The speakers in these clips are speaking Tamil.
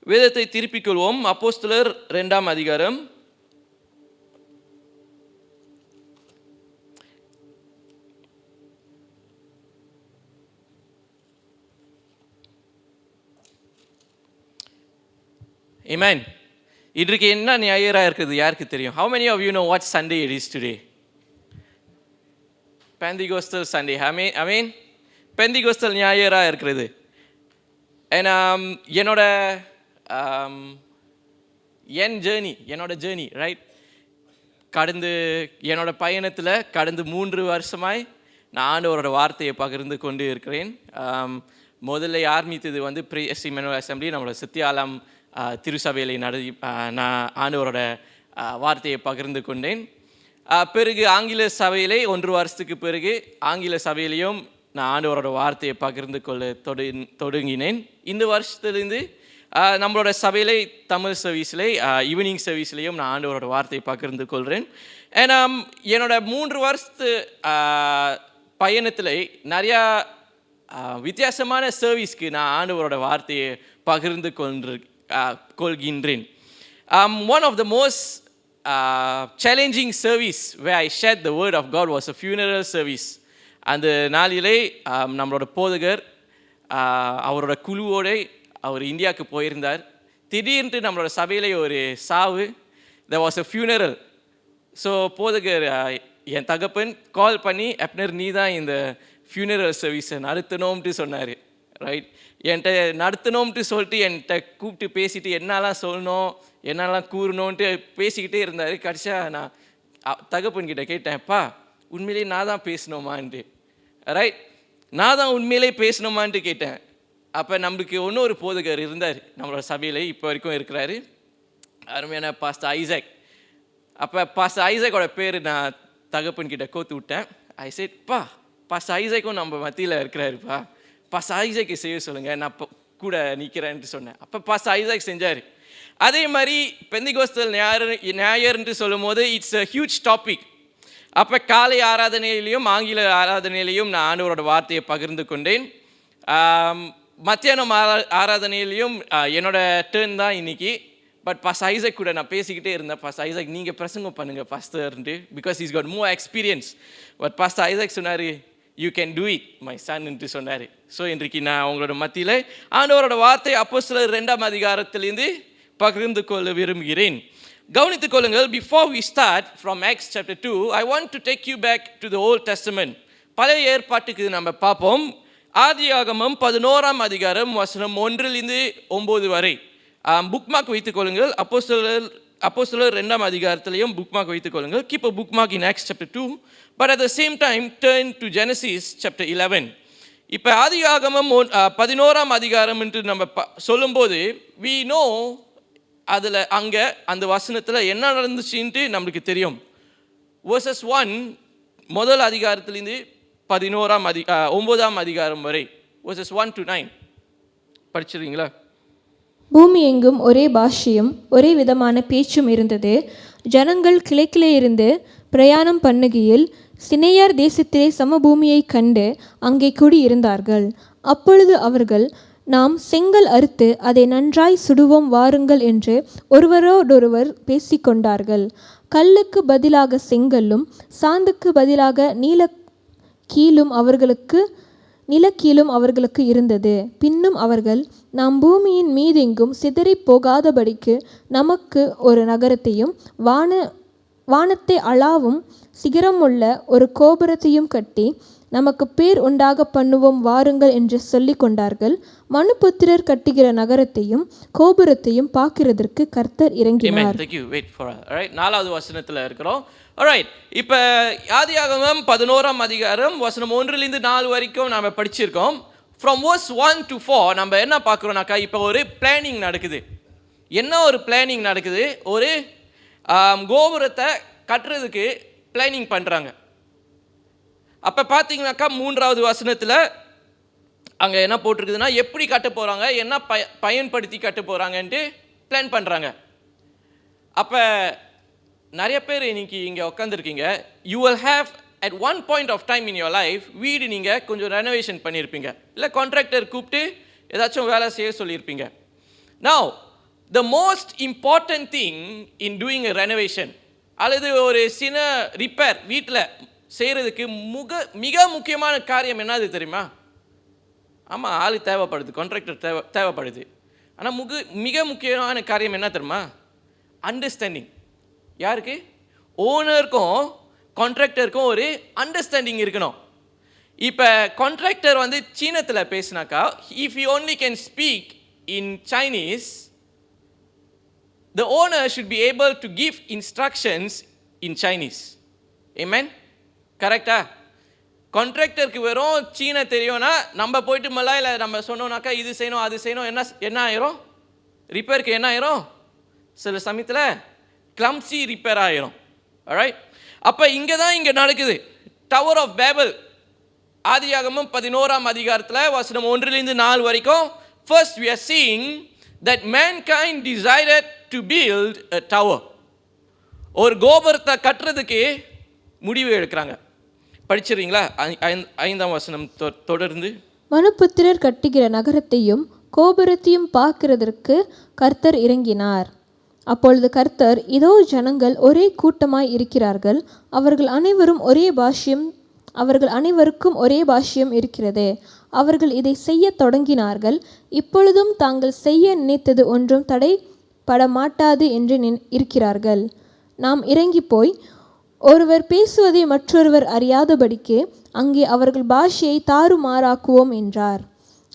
வேதத்தை திருப்பிக் கொள்வோம். அப்போஸ்தலர் 2ஆம் அதிகாரம். Amen. இன்றைக்கு என்ன ஞாயிறா இருக்குது யாருக்கு தெரியும்? How many of you know what Sunday it is today? Pentecostal Sunday. Amen. Pentecostal ஞாயிறா இருக்கிறது. And என்னோட ஜேர்னி ரைட், என்னோட பயணத்தில் கடந்த 3 வருஷமாய் நான் ஆண்டவரோட வார்த்தையை பகிர்ந்து கொண்டு இருக்கிறேன். முதல்ல ஆரம்பித்தது பிரேயர்ஸ் இம்மானுவேல் அசெம்பிளி, நம்மளோட சித்தியாலம் திருசபையில் நான் ஆண்டவரோட வார்த்தையை பகிர்ந்து கொண்டேன். பிறகு ஆங்கில சபையிலே 1 வருஷத்துக்கு பிறகு ஆங்கில சபையிலையும் நான் ஆண்டவரோட வார்த்தையை பகிர்ந்து கொள்ள தொடங்கினேன். இந்த வருஷத்துலேருந்து நம்மளோட சபையிலே தமிழ் சர்வீஸ்லே ஈவினிங் சர்வீஸ்லேயும் நான் ஆண்டவரோட வார்த்தையை பகிர்ந்து கொள்கிறேன். ஏன்னா என்னோட 3 வருஷத்து பயணத்தில் நிறையா வித்தியாசமான சர்வீஸ்க்கு நான் ஆண்டவரோட வார்த்தையை பகிர்ந்து கொள்கின்றேன். One of the most challenging service where I shared the word of God was a funeral service. அந்த நாளிலே நம்மளோட போதகர் அவரோட குழுவோடு அவர் இந்தியாவுக்கு போயிருந்தார். திடீர்னு நம்மளோட சபையிலே ஒரு சாவு, there was a funeral. So போதகர் என் தகப்பன் கால் பண்ணி, அப்னர் நீ தான் இந்த ஃபியூனரல் சர்வீஸை நடத்தணும்ட்டு சொன்னார். ரைட், என்கிட்ட நடத்தணும்ட்டு சொல்லிட்டு என்கிட்ட கூப்பிட்டு பேசிட்டு என்னெல்லாம் சொல்லணும் என்னெல்லாம் கூறணுன்ட்டு பேசிக்கிட்டே இருந்தார். கடைசியாக நான் தகப்பன்கிட்ட கேட்டேன்ப்பா, உண்மையிலேயே நான் தான் பேசணுமான்ட்டு. ரைட், நான் தான் உண்மையிலே பேசணுமான்ட்டு கேட்டேன். அப்போ நம்மளுக்கு இன்னொரு போதகர் இருந்தார் நம்மளோட சபையில், இப்போ வரைக்கும் இருக்கிறாரு, அருமையான பாஸ்டர் ஐசக். அப்போ பாஸ்டர் ஐசக்கோட பேர் நான் தகப்பன்கிட்ட கோத்து விட்டேன். ஐ செட், பாஸ்டர் ஐசக்கும் நம்ம மத்தியில் இருக்கிறாருப்பா, பாஸ்டர் ஐசக்கு செய்ய சொல்லுங்கள், நான் கூட நிற்கிறேன்ட்டு சொன்னேன். அப்போ பாஸ்டர் ஐசக் செஞ்சார். அதே மாதிரி பெந்தெகோஸ்தல் ஞாயிறுன்ட்டு சொல்லும் போது இட்ஸ் அ ஹியூஜ் டாபிக். அப்போ காலை ஆராதனையிலையும் ஆங்கில ஆராதனையிலையும் நான் ஆண்டவரோட வார்த்தையை பகிர்ந்து கொண்டேன். மத்தியானம் ஆராதனையிலையும் என்னோட டேர்ன் தான் இன்னைக்கு. பட் பாஸ்டர் ஐசக் கூட நான் பேசிக்கிட்டே இருந்தேன். பாஸ்டர் ஐசக் நீங்கள் பிரசங்கம் பண்ணுங்கள் பாஸ்டர்ன்ட்டு, because is god more experience. But pastor Isaac சொன்னார், you can do it my சன்ன்ட்டு சொன்னார். ஸோ இன்றைக்கு நான் உங்களோட மத்தியில் ஆண்டவரோட வார்த்தை அப்போஸ்தலர் 2ஆம் அதிகாரத்திலிருந்து பகிர்ந்து கொள்ள விரும்புகிறேன். கவனித்துக் கொள்ளுங்கள். Before we start from Acts chapter 2, I want to take you back to the Old Testament. பழைய ஏற்பாட்டுக்கு நம்ம பார்ப்போம். ஆதியாகமம் 11ஆம் அதிகாரம் வசனம் 1-9 வரை புக்மார்க் வைத்துக் கொள்ளுங்கள். அப்போஸ்தலர் 2ஆம் அதிகாரத்திலையும் புக்மார்க் வைத்துக் கொள்ளுங்கள். Keep a bookmark in acts chapter 2, but at the same time turn to Genesis chapter 11. இப்போ ஆதியாகமம் 11ஆம் அதிகாரம் என்று நம்ம சொல்லும்போது we know அதில் அங்கே அந்த வசனத்தில் என்ன நடந்துச்சுன்ட்டு நம்மளுக்கு தெரியும். verses 1 முதல் அதிகாரத்திலேருந்து 9ஆம் அதிகாரம் வரை verses 1-9 படிச்சிருக்கீங்களா? பூமி எங்கும் ஒரே பாஷையும் ஒரே விதமான பேச்சும் இருந்தது. ஜனங்கள் கிழக்கிலே இருந்து பிரயாணம் பண்ணுகையில் சினேயார் தேசத்திலே சமபூமியை கண்டு அங்கே குடியிருந்தார்கள். அப்பொழுது அவர்கள், நாம் செங்கல் அறுத்து அதை நன்றாய் சுடுவோம் வாருங்கள் என்று ஒருவரோடொருவர் பேசிக்கொண்டார்கள். கல்லுக்கு பதிலாக செங்கல்லும் சாந்துக்கு பதிலாக நிலக்கீலும் அவர்களுக்கு இருந்தது. பின்னும் அவர்கள், நாம் பூமியின் மீதெங்கும் சிதறி போகாதபடிக்கு நமக்கு ஒரு நகரத்தையும் வானத்தை அளாவும் சிகரமுள்ள ஒரு கோபுரத்தையும் கட்டி நமக்கு பேர் உண்டாக பண்ணுவோம் வாருங்கள் என்று சொல்லி கொண்டார்கள். மனுபுத்திரர் கட்டுகிற நகரத்தையும் கோபுரத்தையும் பார்க்கிறதற்கு கர்த்தர் இறங்கினார். 4வது வசனத்தில் இருக்கிறோம். ஆல்ரைட், இப்போ ஆதியாகமம் 11ஆம் அதிகாரம் வசனம் 1-4 வரைக்கும் நம்ம படிச்சிருக்கோம். ஃப்ரம் verse 1-4 நம்ம என்ன பார்க்குறோம்னாக்கா, இப்போ ஒரு பிளானிங் நடக்குது. என்ன ஒரு பிளானிங் நடக்குது? ஒரு கோபுரத்தை கட்டுறதுக்கு பிளானிங் பண்ணுறாங்க. அப்போ பார்த்தீங்கன்னாக்கா 3வது வசனத்தில் அங்கே என்ன போட்டிருக்குதுன்னா, எப்படி கட்ட போகிறாங்க, என்ன பயன்படுத்தி கட்ட போகிறாங்கன்ட்டு பிளான் பண்ணுறாங்க. அப்போ நிறைய பேர் இன்னைக்கு இங்கே உட்காந்துருக்கீங்க. You will have at one point of time in your life வீடு நீங்கள் கொஞ்சம் ரெனோவேஷன் பண்ணியிருப்பீங்க, இல்லை கான்ட்ராக்டர் கூப்பிட்டு ஏதாச்சும் வேலை செய்ய சொல்லியிருப்பீங்க. Now the most important thing in doing a renovation அல்லது ஒரு சின்ன ரிப்பேர் வீட்டில் செய்கிறதுக்கு மிக முக்கியமான காரியம் என்னது தெரியுமா? ஆமாம், ஆள் தேவைப்படுது, கான்ட்ராக்டர் தேவைப்படுது. ஆனால் மிக முக்கியமான காரியம் என்ன தெரியுமா? அண்டர்ஸ்டாண்டிங். யாருக்கு? ஓனருக்கும் கான்ட்ராக்டருக்கும் ஒரு அண்டர்ஸ்டாண்டிங் இருக்கணும். இப்போ கான்ட்ராக்டர் வந்து சீனத்தில் பேசினாக்கா, if you only can speak in Chinese, the owner should be able to give instructions in Chinese. Amen? கரெக்டா? கான்ட்ராக்டருக்கு வெறும் சீன தெரியும்னா நம்ம போயிட்டு மலாயில் நம்ம சொன்னோம்னாக்கா இது செய்யணும் அது செய்யணும், என்ன ஆயிரும்? ரிப்பேருக்கு என்ன ஆயிரும்? சில சமயத்தில் கிளம்சி ரிப்பேர் ஆயிரும். ஆல்ரைட், அப்போ இங்கே நடக்குது. டவர் ஆஃப் பேபல் ஆதியாகமம் 11ஆம் அதிகாரத்தில் வசனம் 1-4 வரைக்கும். First we are seeing that mankind decided to build a tower. ஒரு கோபுரத்தை கட்டுறதுக்கு முடிவு எடுக்கிறாங்க. படிச்சிருங்களா? 5ஆம் வசனம் தொடர்ந்து. மனுபுத்திரர் கட்டுகிற நகரத்தையும் கோபுரத்தையும் பார்க்கிறதற்கு கர்த்தர் இறங்கினார். அப்பொழுது கர்த்தர், இதோ ஜனங்கள் ஒரே கூட்டமாய் இருக்கிறார்கள், அவர்கள் அனைவருக்கும் ஒரே பாஷ்யம் இருக்கிறது. அவர்கள் இதை செய்ய தொடங்கினார்கள். இப்பொழுதும் தாங்கள் செய்ய நினைத்தது ஒன்றும் தடைப்பட மாட்டாது என்று இருக்கிறார்கள். நாம் இறங்கி போய் ஒருவர் பேசுவதை மற்றொருவர் அறியாதபடிக்கு அங்கே அவர்கள் பாஷையை தாறுமாறாக்குவோம் என்றார்.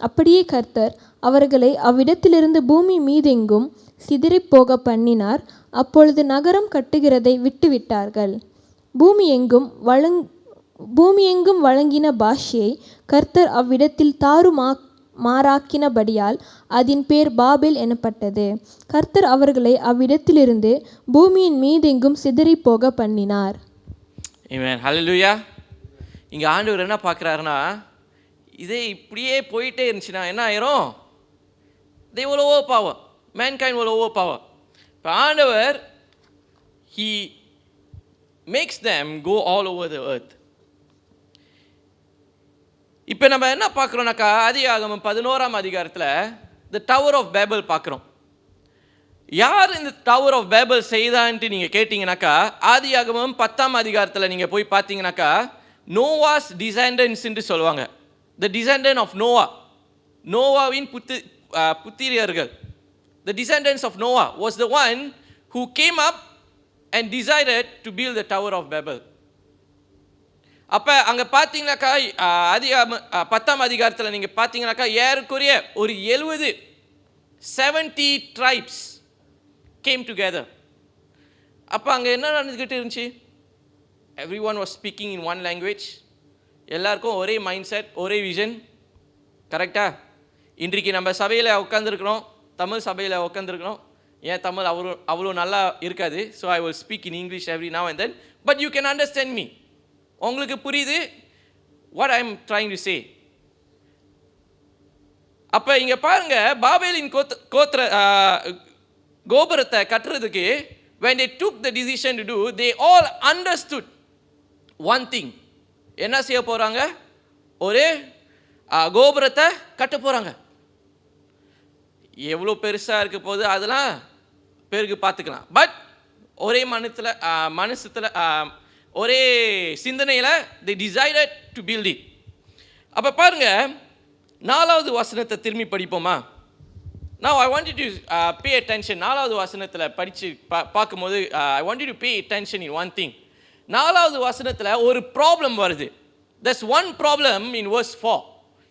அப்படியே கர்த்தர் அவர்களை அவ்விடத்திலிருந்து பூமி மீதெங்கும் சிதறிப்போக பண்ணினார். அப்பொழுது நகரம் கட்டுகிறதை விட்டுவிட்டார்கள். பூமி எங்கும் வழங்கின பாஷையை கர்த்தர் அவ்விடத்தில் மாறாக்கினபடியால் அதன் பேர் பாபேல் எனப்பட்டது. கர்த்தர் அவர்களை அவ்விடத்திலிருந்து பூமியின் மீதெங்கும் சிதறி போக பண்ணினார். ஆமென், ஹல்லேலூயா. இங்கே ஆண்டவர் என்ன பார்க்குறாருன்னா, இதே இப்படியே போயிட்டே இருந்துச்சுன்னா என்ன ஆயிரும்? they will overpower, mankind will overpower. இப்போ ஆண்டவர் he makes them go all over the earth. இப்போ நம்ம என்ன பார்க்குறோம்னாக்கா, ஆதியாகமம் 11ஆம் அதிகாரத்தில் த டவர் ஆஃப் பேபல் பார்க்குறோம். யார் இந்த டவர் ஆஃப் பேபல் செய்தான்ட்டு நீங்கள் கேட்டிங்கனாக்கா, ஆதியாகமம் 10ஆம் அதிகாரத்தில் நீங்கள் போய் பார்த்தீங்கன்னாக்கா, நோவாஸ் டிசெண்டன்ஸ்ன்னு சொல்லுவாங்க. த டிசெண்டன்ட் ஆஃப் நோவாவின் புத்திரியர்கள். The descendants of Noah was the one who came up and decided to build the tower of Babel. அப்போ அங்கே பார்த்தீங்கன்னாக்கா, 10ஆம் அதிகாரத்தில் நீங்கள் பார்த்தீங்கன்னாக்கா, ஏறக்குறைய ஒரு 70 tribes came together. அப்போ அங்கே என்ன நடந்துக்கிட்டு இருந்துச்சு? everyone was speaking in one language. எல்லாருக்கும் ஒரே மைண்ட் செட், ஒரே விஷன். கரெக்டா? இன்றைக்கு நம்ம சபையில் உட்காந்துருக்கிறோம், தமிழ் சபையில் உட்காந்துருக்கிறோம். ஏன் தமிழ் அவ்வளோ நல்லா இருக்காது. So I will speak in English every now and then, but you can understand me. உங்களுக்கு புரியுது what I am trying to say. அப்போ இங்கே பாருங்க, பாபேலின் கோபுரத்தை கட்டுறதுக்கு when they took the decision to do, they all understood one thing. என்ன செய்ய போகிறாங்க? ஒரு கோபுரத்தை கட்ட போகிறாங்க. எவ்வளோ பெருசாக இருக்க போது அதெல்லாம் பேருக்கு பார்த்துக்கலாம். பட் ஒரே மனசுல ஒரே சிந்தனையில் they decided to build it. அப்போ பாருங்க, 4வது வசனத்தை திரும்பி படிப்போமா? Now I want you to pay attention. 4வது வசனத்தில் படித்து பார்க்கும்போது I want you to pay attention in one thing. 4வது வசனத்தில் ஒரு ப்ராப்ளம் வருது. There's one problem in verse 4.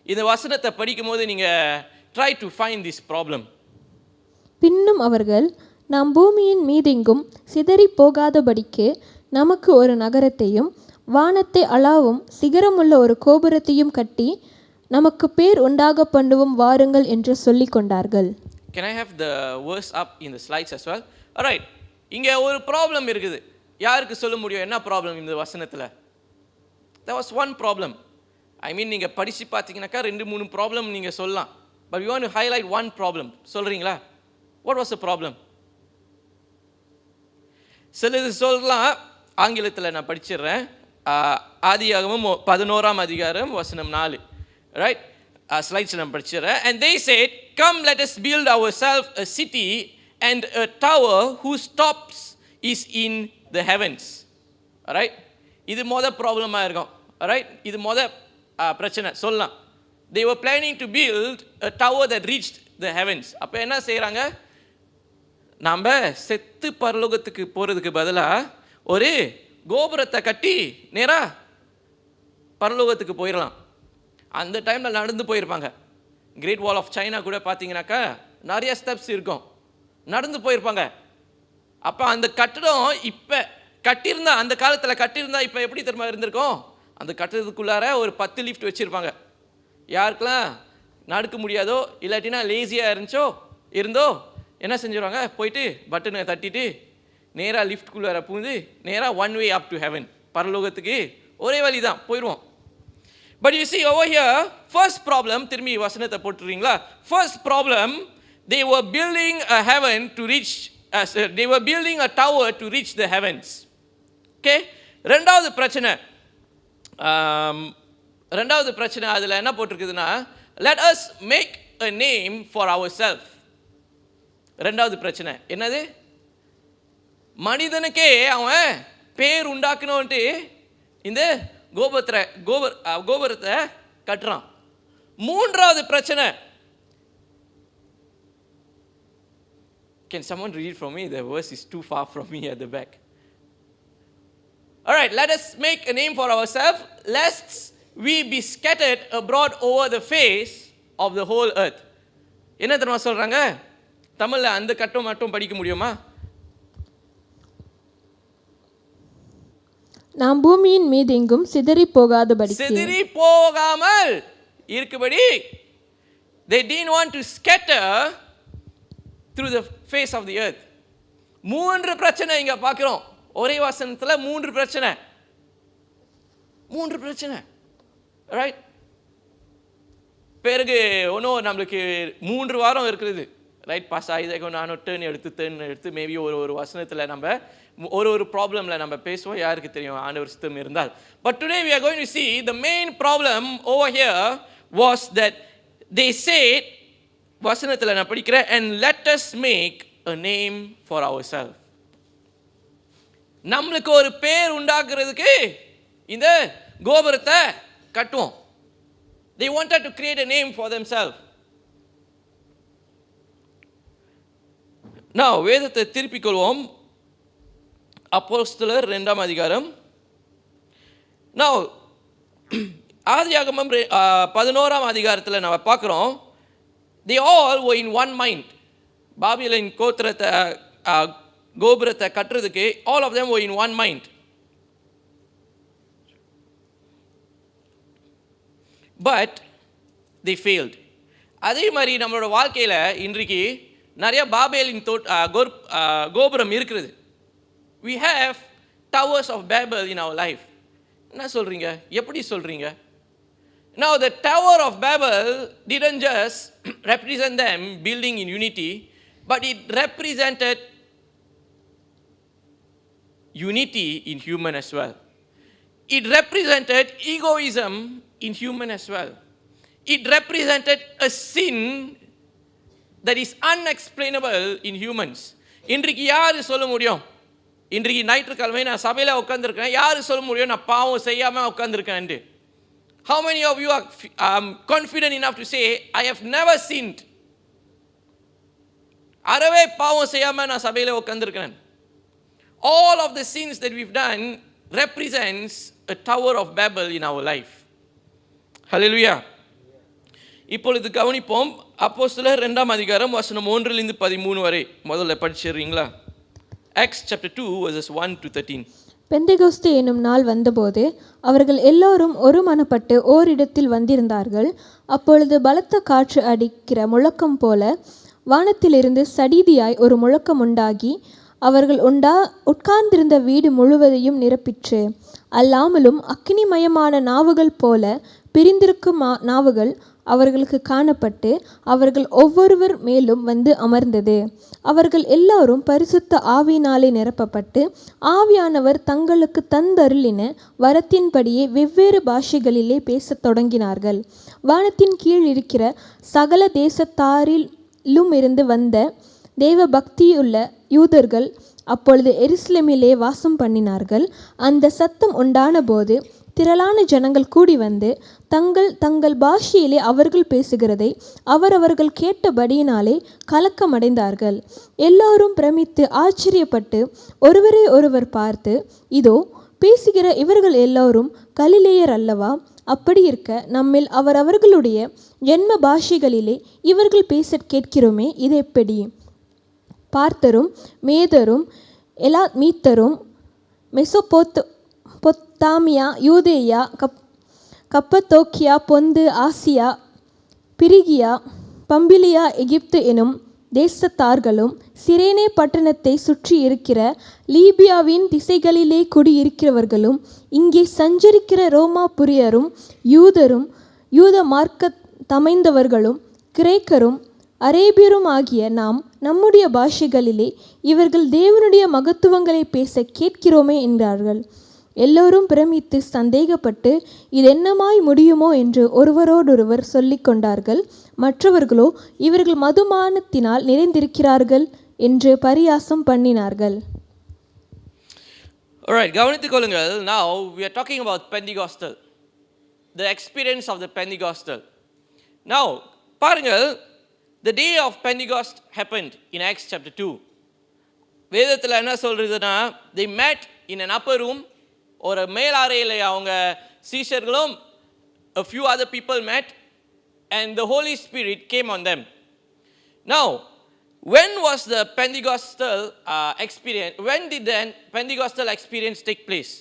இந்த வசனத்தை படிக்கும்போது நீங்கள் try to find this problem. பின்னும் அவர்கள், நாம் பூமியின் மீதெங்கும் சிதறி போகாதபடிக்கு நமக்கு ஒரு நகரத்தையும் வானத்தை அளாவும் சிகரமுள்ள ஒரு கோபுரத்தையும் கட்டி நமக்கு பேர் உண்டாக பண்ணுவோம் வாருங்கள் என்று சொல்லிக் கொண்டார்கள். Can I have the verse up in the slides as well? Alright, இங்கே ஒரு ப்ராப்ளம் இருக்குது. யாருக்கு சொல்ல முடியும் என்ன ப்ராப்ளம் இந்த வசனத்தில்? There was one problem. I mean, நீங்கள் படித்து பார்த்தீங்கன்னாக்கா 2-3 ப்ராப்ளம் நீங்கள் சொல்லலாம். But we want to highlight one problem. சொல்கிறீங்களா? What was the problem? சிலது சொல்லலாம், ஆங்கிலத்தில் நான் படிச்சிடுறேன். ஆதியாகமம் 11ஆம் அதிகாரம் வசனம் 4. ரைட், ஸ்லைட்ஸ் நான் படிச்சிடுறேன். And they said, come let us build ourselves a city and a tower whose tops is in the heavens. Alright, இது ப்ராப்ளமாக இருக்கும். Alright, இது பிரச்சனை சொல்லலாம். They were planning to build a tower that reached the heavens. அப்போ என்ன செய்கிறாங்க, நாம் செத்து பரலோகத்துக்கு போகிறதுக்கு பதிலாக ஒரு கோபுரத்தை கட்டி நேராக பரலோகத்துக்கு போயிடலாம். அந்த டைமில் நடந்து போயிருப்பாங்க. கிரேட் வால் ஆஃப் சைனா கூட பார்த்தீங்கன்னாக்கா நிறைய ஸ்டெப்ஸ் இருக்கும், நடந்து போயிருப்பாங்க. அப்போ அந்த கட்டடம் இப்போ கட்டியிருந்தா, அந்த காலத்தில் கட்டியிருந்தா இப்போ எப்படி திரும்ப இருந்திருக்கும், அந்த கட்டடத்துக்குள்ளார ஒரு 10 லிஃப்ட் வச்சுருப்பாங்க. யாருக்கெல்லாம் நடக்க முடியாதோ இல்லாட்டினா லேசியாக இருந்தோ என்ன செஞ்சுருவாங்க, போயிட்டு பட்டனை தட்டிட்டு நேராக லிஃப்ட்குள்ளார பூந்து நேராக 1 way up to heaven, பரலோகத்துக்கு ஒரே வழி தான், போயிடுவோம். But you see over here, first problem, திரும்பி வசனத்தை போட்டுறீங்களா, first problem, they were building a heaven to reach, they were building a tower to reach the heavens. Okay, ரெண்டாவது பிரச்சனை அதில் என்ன போட்டிருக்குதுன்னா, let us make a name for ourselves. ரெண்டாவது பிரச்சனை என்னது, மனிதனுக்கே அவன் பேர் உண்டாக்கணும்ட்டு இந்த கோபுரத்தை கட்டுறான். மூன்றாவது பிரச்சனை, can someone read from me, the verse is too far from me at the back. All right, let us make a name for ourselves lest we be scattered abroad over the face of the whole earth. என்ன தெரியுமா சொல்றாங்க தமிழ்ல, அந்த கட்டம் மட்டும் படிக்க முடியுமா? நாம் பூமியின் மீது எங்கும் சிதறி போகாமல் இருக்கும்படி, they didn't want to scatter through the face of the earth. மூன்று பிரச்சனை இங்க பார்க்கிறோம் ஒரே வசனத்துல, மூன்று பிரச்சனை ரைட். பிறகு ஒன்றும் நம்மளுக்கு 3 வாரம் இருக்குது ரைட். பாஸ் ஆயுதகம் நானும் டேர்ன் எடுத்து மேபி ஒரு வசனத்தில் நம்ம ஒரு ப்ராப்ளமில் நம்ம பேசுவோம், யாருக்கு தெரியும் ஆண்டவர் சித்தம் இருந்தால். But today we are going to see the main problem over here was that they said, வசனத்தில் நான் படிக்கிறேன், and let us make a name for ourselves. நம்மளுக்கு ஒரு பேர் உண்டாக்குறதுக்கு இந்த கோபுரத்தை கட்டுவோம். They wanted to create a name for themselves. Now வேதத்தை திருப்பிக் கொள்வோம், அப்போஸ்தலர் 2ஆம் அதிகாரம். Now ஆதியாகமம் 11ஆம் அதிகாரத்தில் நம்ம பார்க்குறோம், they all were in one mind. Babylon கோத்திரத்தை கோபுரத்தை கட்டுறதுக்கு all of them were in one mind. But they failed. அதே மாதிரி நம்மளோட வாழ்க்கையில் இன்றைக்கு நிறைய பாபேலின் கோபுரம் இருக்கிறது. We have towers of Babel in our life. என்ன சொல்கிறீங்க, எப்படி சொல்கிறீங்க? Now the Tower of Babel didn't just represent them building in unity, but it represented unity in human as well. It represented egoism in human as well. It represented a sin that is unexplainable in humans. இன்றைக்கு யார் சொல்ல முடியும், இன்றைக்கு ஞாயிற்றுக்கிழமை நான் சபையில் உட்காந்துருக்கேன், யார் சொல்ல முடியும் நான் பாவம் செய்யாமல் உட்காந்துருக்கேன்? How many of you are confident enough to say, I have never sinned? அறவே பாவம் செய்யாமல் நான் சபையில் உட்காந்துருக்கேன். All of the sins that we've done represents a Tower of Babel in our life. Hallelujah. இப்பொழுது கவனிப்போம், அப்போஸ்தலர் 2ஆம் அதிகாரம் வசனம் 1 to 13 வரை முதல்ல படிச்சிடுறீங்களா? Acts chapter 2 verses 1 to 13. பெந்தெகோஸ்து என்னும் நாள் வந்தபோது அவர்கள் எல்லோரும் ஒருமனப்பட்டு ஓரிடத்தில் வந்திருந்தார்கள். அப்பொழுது பலத்த காற்று அடிக்கிற முழக்கம் போல வானத்திலிருந்து சடிதியாய் ஒரு முழக்கம் உண்டாகி அவர்கள் உட்கார்ந்திருந்த வீடு முழுவதையும் நிரப்பிற்று. அல்லாமலும் அக்கினிமயமான நாவுகள் போல பிரிந்திருக்கும் நாவுகள் அவர்களுக்கு காணப்பட்டு அவர்கள் ஒவ்வொருவர் மேலும் வந்து அமர்ந்தது. அவர்கள் எல்லாரும் பரிசுத்த ஆவியினாலே நிரப்பப்பட்டு ஆவியானவர் தங்களுக்கு தந்தருளின வரத்தின்படியே வெவ்வேறு பாஷைகளிலே பேசத் தொடங்கினார்கள். வானத்தின் கீழ் இருக்கிற சகல தேசத்தாரிலும் இருந்து வந்த தேவ பக்தியுள்ள யூதர்கள் அப்பொழுது எருசலேமிலே வாசம் பண்ணினார்கள். அந்த சத்தம் உண்டான போது திரளான ஜனங்கள் கூடி வந்து தங்கள் தங்கள் பாஷையிலே அவர்கள் பேசுகிறதை அவரவர்கள் கேட்டபடியினாலே கலக்கமடைந்தார்கள். எல்லாரும் பிரமித்து ஆச்சரியப்பட்டு ஒருவரை ஒருவர் பார்த்து, இதோ பேசுகிற இவர்கள் எல்லோரும் கலிலேயர் அல்லவா? அப்படி இருக்க நம்மில் அவரவர்களுடைய ஜென்ம பாஷைகளிலே இவர்கள் பேச கேட்கிறோமே, இது எப்படி? பார்த்தரும் மேதரும் எலாமீத்தரும் மெசொப்பொத்தாமியா, யூதேயா, கப்பத்தோக்கியா, பொந்து, ஆசியா, பிரிகியா, பம்பிலியா, எகிப்து எனும் தேசத்தார்களும் சிரேனே பட்டணத்தை சுற்றி இருக்கிற லீபியாவின் திசைகளிலே குடியிருக்கிறவர்களும் இங்கே சஞ்சரிக்கிற ரோமாபுரியரும் யூதரும் யூத மார்க்க தமைந்தவர்களும் கிரேக்கரும் அரேபியரும் ஆகிய நாம் நம்முடைய பாஷைகளிலே இவர்கள் தேவனுடைய மகத்துவங்களை பேச கேட்கிறோமே என்றார்கள். எல்லோரும் பிரமித்து சந்தேகப்பட்டு இது என்னமாய் முடியுமோ என்று ஒருவரோடொருவர் சொல்லிக் கொண்டார்கள். மற்றவர்களோ இவர்கள் மதுபானத்தினால் நிறைந்திருக்கிறார்கள் என்று பரியாசம் பண்ணினார்கள். Alright, கவனித்துக் கொள்ளுங்கள். Now we are talking about Pentecostal, the experience of the Pentecostal. Now பாருங்கள், the day of Pentecost happened in Acts chapter 2. வேதத்தில் என்ன சொல்றதுன்னா, they met in an upper room, ஒரு மேலாறையில் அவங்க சீஷர்களும் a few other people met and the Holy Spirit came on them. Now when was the Pentecostal experience? When did the Pentecostal experience take place?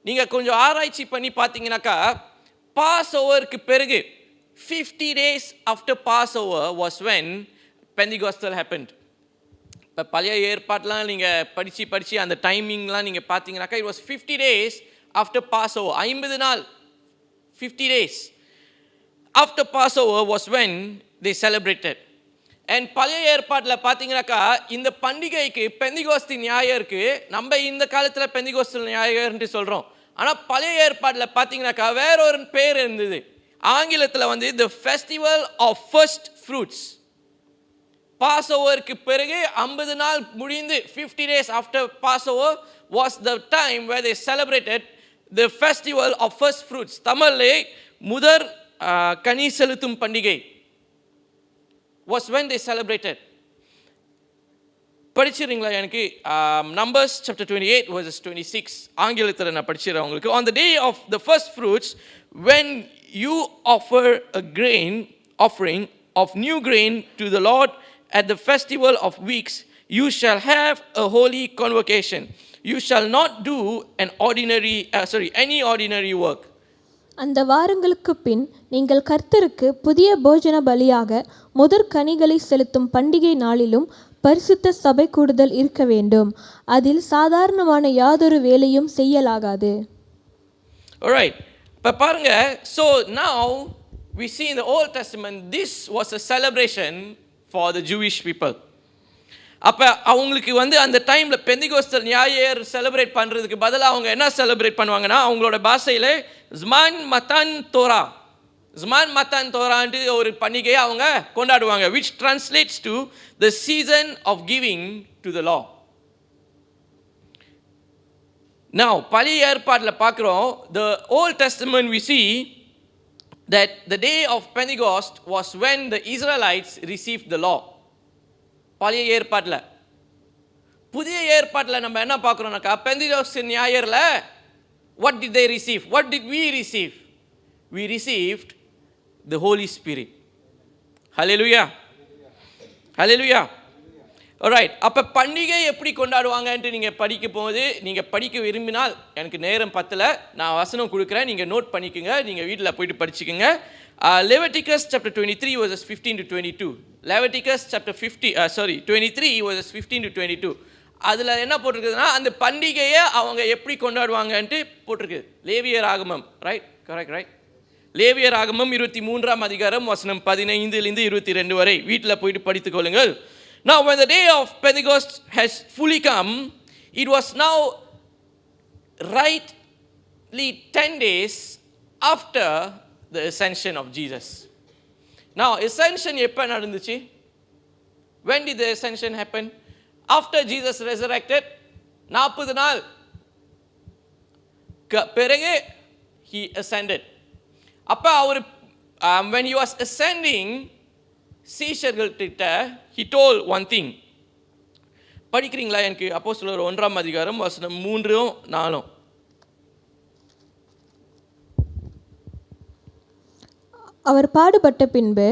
நீங்க கொஞ்சம் ஆராய்ச்சி பண்ணி பார்த்தீங்கன்னாக்கா, பாஸ் ஓவருக்கு பிறகு 50 days after Passover was when Pentecostal happened. இப்போ பழைய ஏற்பாட்டெலாம் நீங்கள் படித்து அந்த டைமிங்லாம் நீங்கள் பார்த்தீங்கன்னாக்கா, it was 50 days after Passover. 50 நாள், 50 days after Passover was when they celebrated. And பழைய ஏற்பாட்டில் பார்த்தீங்கன்னாக்கா, இந்த பண்டிகைக்கு பெந்திகோஸ்து ஞாயிற்கு நம்ம இந்த காலத்தில் பெந்திகோஸ்தல் ஞாயிறு சொல்கிறோம். ஆனால் பழைய ஏற்பாட்டில் பார்த்தீங்கன்னாக்கா வேற ஒரு பேர் இருந்தது. ஆங்கிலத்தில் வந்து the festival of first fruits. பாஸ்ஓவருக்கு பிறகு 50 நாள் முடிந்து 50 days after Passover was the time where they celebrated the festival of first fruits. தமிழிலே முதற் கனி செலுத்தும் பண்டிகை was when they celebrated. படிச்சிருங்களா? எனக்கு Numbers chapter 28 verses 26 ஆங்கிலத்தில் நான் படிச்சிடுறேன் உங்களுக்கு. On the day of the first fruits, when you offer a grain offering of new grain to the Lord at the festival of weeks, you shall have a holy convocation. You shall not do any ordinary work. அந்த வாரங்களுக்கு பின் நீங்கள் கர்த்தருக்கு புதிய போஜன பலியாக முதற் கனிகளை செலுத்தும் பண்டிகை நாளிலும் பரிசுத்த சபை கூடுதல் இருக்க வேண்டும். அதில் சாதாரணமான யாதொரு வேலையும் செய்யலாகாது. Alright, இப்போ பாருங்க, so now we see in the Old Testament this was a celebration for the Jewish people. அப்போ அவங்களுக்கு வந்து அந்த டைமில் பெந்திகோஸ்தல் ஞாயிறு செலிப்ரேட் பண்ணுறதுக்கு பதிலாக அவங்க என்ன செலிப்ரேட் பண்ணுவாங்கன்னா, அவங்களோட பாஷையில் ஜ்மான் மத்தான் தோரான்ட்டு ஒரு பண்டிகையை அவங்க கொண்டாடுவாங்க, which translates to the season of giving to the law. Now பழைய ஏற்பாட்டில் பார்க்குறோம், the Old Testament we see that the day of Pentecost was when the Israelites received the law. பழைய ஏற்பாட்டில். புதிய ஏற்பாட்டில் நம்ம என்ன பார்க்குறோம்னாக்கா, பெந்திகோஸ்து ஞாயிறில் what did they receive? What did we receive? We received the Holy Spirit. Hallelujah. Hallelujah. Alright, அப்போ பண்டிகை எப்படி கொண்டாடுவாங்கன்ட்டு நீங்கள் படிக்க விரும்பினால், எனக்கு நேரம் பத்தலை, நான் வசனம் கொடுக்குறேன், நீங்கள் நோட் பண்ணிக்கோங்க, நீங்கள் வீட்டில் போயிட்டு படிச்சுக்கோங்க. Leviticus chapter 23 verses 15 to 22. Leviticus chapter 23 verses 15 to 22. அதில் என்ன போட்டிருக்குதுன்னா, அந்த பண்டிகையை அவங்க எப்படி கொண்டாடுவாங்கன்ட்டு போட்டிருக்கு. லேவியர் ஆகமம், ரைட். லேவியர் ஆகமம் 23ஆம் அதிகாரம் வசனம் 15லிருந்து 22 வரை வீட்டில் போயிட்டு படித்துக் கொள்ளுங்கள். Now when the day of Pentecost has fully come, it was now rightly 10 days after the ascension of Jesus. Now ascension எப்போ நடந்துச்சு? When did the ascension happen? After Jesus resurrected, 40 நாள் பிறகு he ascended. அப்ப அவர் when he was ascending, சீஷர்கள் கிட்ட he told one thing. படிக்கிறீங்களா? எனக்கு அப்போஸ்தலர் 1ஆம் அதிகாரம் வசனம் 3 4. அவர் பாடுபட்ட பின்பு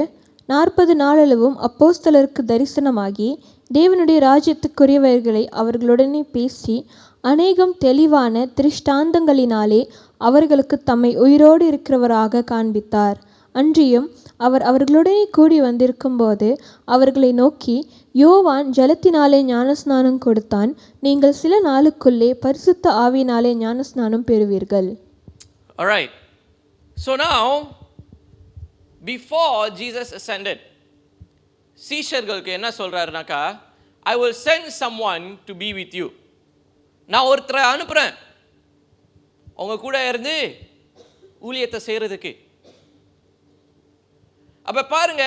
40 நாளளவும் அப்போஸ்தலருக்கு தரிசனமாகி தேவனுடைய ராஜ்யத்துக்குரியவர்களை அவர்களுடனே பேசி அநேகம் தெளிவான திருஷ்டாந்தங்களினாலே அவர்களுக்கு தம்மை உயிரோடு இருக்கிறவராக காண்பித்தார். அன்றியும் அவர் அவர்களுடனே கூடி வந்திருக்கும்போது அவர்களை நோக்கி, யோவான் ஜலத்தினாலே ஞானஸ்நானம் கொடுத்தான், நீங்கள் சில நாளுக்குள்ளே பரிசுத்த ஆவியினாலே ஞானஸ்நானம் பெறுவீர்கள். Alright. So now, before Jesus ascended, சீஷர்களுக்கு என்ன சொல்றாருனாக்கா, I will send someone to be with you. நான் ஒருத்தரை அனுப்புறேன் உங்க கூட இருந்து ஊழியத்தை செய்யறதுக்கு. அப்ப பாருங்க,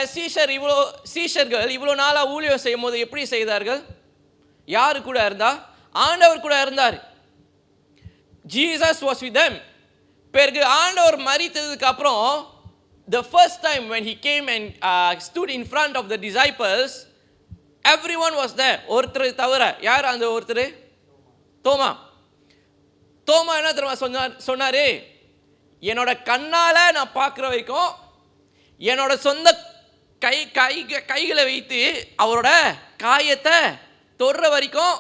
சீஷர்கள் இவ்வளோ நாளா ஊழியம் செய்யும் போது எப்படி செய்தார்கள்? யாரு கூட இருந்தா? ஆண்டவர் கூட இருந்தார். Jesus was with them. பிறகு ஆண்டவர் மரித்ததுக்கு அப்புறம் the first time when he came and stood in front of the disciples, everyone was there. ஒருத்தர் தவிர. யார் அந்த ஒருத்தர்? தோமா. தோமா என்ன தெரியுமா சொன்னாரு? என்னோட கண்ணால நான் பார்க்குற வரைக்கும், என்னோட சொந்த கைகளை வைத்து அவரோட காயத்தை தொடுற வரைக்கும்,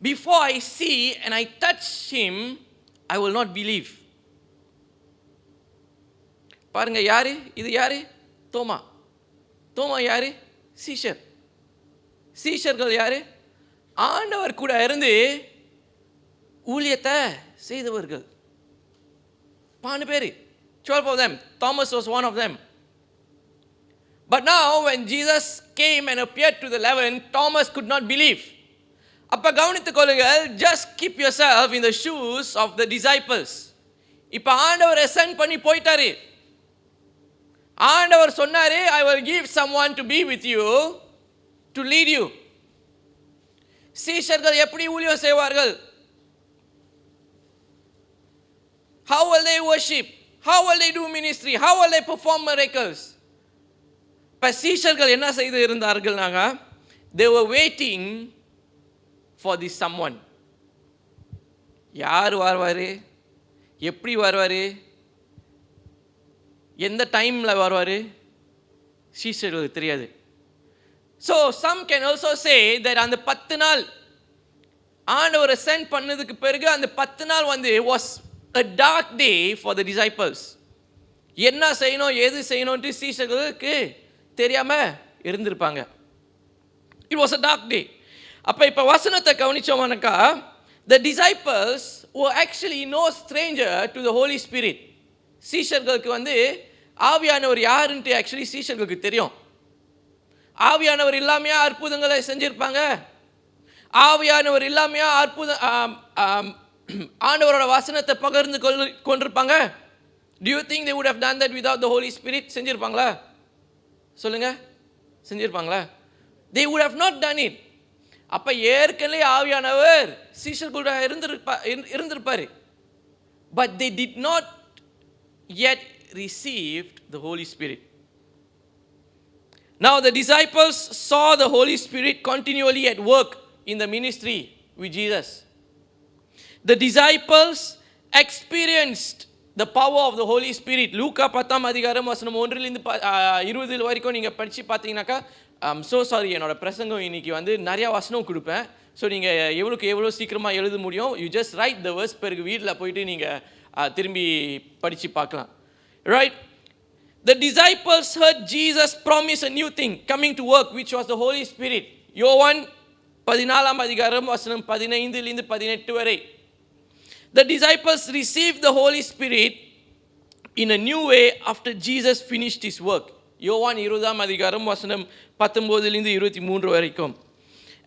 before I see and I touch him, I will not believe. பாருங்க, யாரு இது? யாரு? தோமா. தோமா யாரு? சீஷர்கள் யாரு? ஆண்டவர் கூட இருந்து ஊழியத்தை செய்தவர்கள் 12 பேர். 12 of them. Thomas was one of them. But now when Jesus came and appeared to the 11, Thomas could not believe. அப்ப கவனித்துக் கொள்ளுங்கள், just keep yourself in the shoes of the disciples. இப்ப ஆண்டவர் ascend பண்ணி போயிட்டாரு. ஆண்டவர் சொன்னாரு, I will give someone to be with you, to lead you. சீஷர்கள் எப்படி ஊழியம் செய்வார்கள்? How will they worship? How will they do ministry? How will they perform miracles? இப்ப சீஷர்கள் என்ன செய்து இருந்தார்கள்னாங்க, they were waiting for this someone. யார் வருவாரு? எப்படி வருவாரு? எந்த டைம்ல வருவாரு? சீஷர்களுக்கு தெரியாது. So some can also say that அந்த 10 நாள் ஆண்டவர் ascend பண்ணதுக்கு பிறகு அந்த 10 நாள் was a dark day for the disciples. என்ன செய்யணும் எது செய்யணும்னு சீஷர்களுக்கு தெரியாம இருந்திருப்பாங்க. It was a dark day. அப்ப இப்ப வசனத்தை கவனிச்சோம்னாக்கா, the disciples were actually no stranger to the Holy Spirit. சீஷர்களுக்கு ஆவியானவர் யாருன்ட்டு ஆக்சுவலி சீஷர்களுக்கு தெரியும். ஆவியானவர் இல்லாமையா அற்புதங்களை செஞ்சிருப்பாங்க? ஆவியானவர் இல்லாமையா ஆண்டவரோட வசனத்தை பகிர்ந்து கொண்டிருப்பாங்க? Do you think they would have done that without the Holy Spirit? செஞ்சிருப்பாங்களா? சொல்லுங்க, செஞ்சிருப்பாங்களா? They would have not done it. அப்ப ஏற்கனவே ஆவியானவர் சீஷர்களோட இருந்திருப்பாரு. But they did not yet received the Holy Spirit. Now the disciples saw the Holy Spirit continually at work in the ministry with Jesus. The disciples experienced the power of the Holy Spirit. லூக்கா 10ஆம் அதிகாரம் வசனம் 1 லிருந்து 20 வரைக்கும் நீங்க படிச்சு பார்த்தீங்கன்னாக்கா, so sorry, என்னோட பிரசங்கம் இன்னைக்கு நிறைய வசனம் கொடுப்பேன். ஸோ நீங்கள் எவ்வளோ சீக்கிரமாக எழுத முடியும், you just write the verse, பிறகு வீட்டில் போயிட்டு நீங்கள் திரும்பி படித்து பார்க்கலாம். Right? The disciples heard Jesus promise a new thing coming to work, which was the Holy Spirit. யோவான் 14ஆம் அதிகாரம் வசனம் 15 லிருந்து 18 வரை. The disciples received the Holy Spirit in a new way after Jesus finished his work. யோவான் 20ஆம் அதிகாரம் வசனம் 19 லிருந்து 23 வரைக்கும்.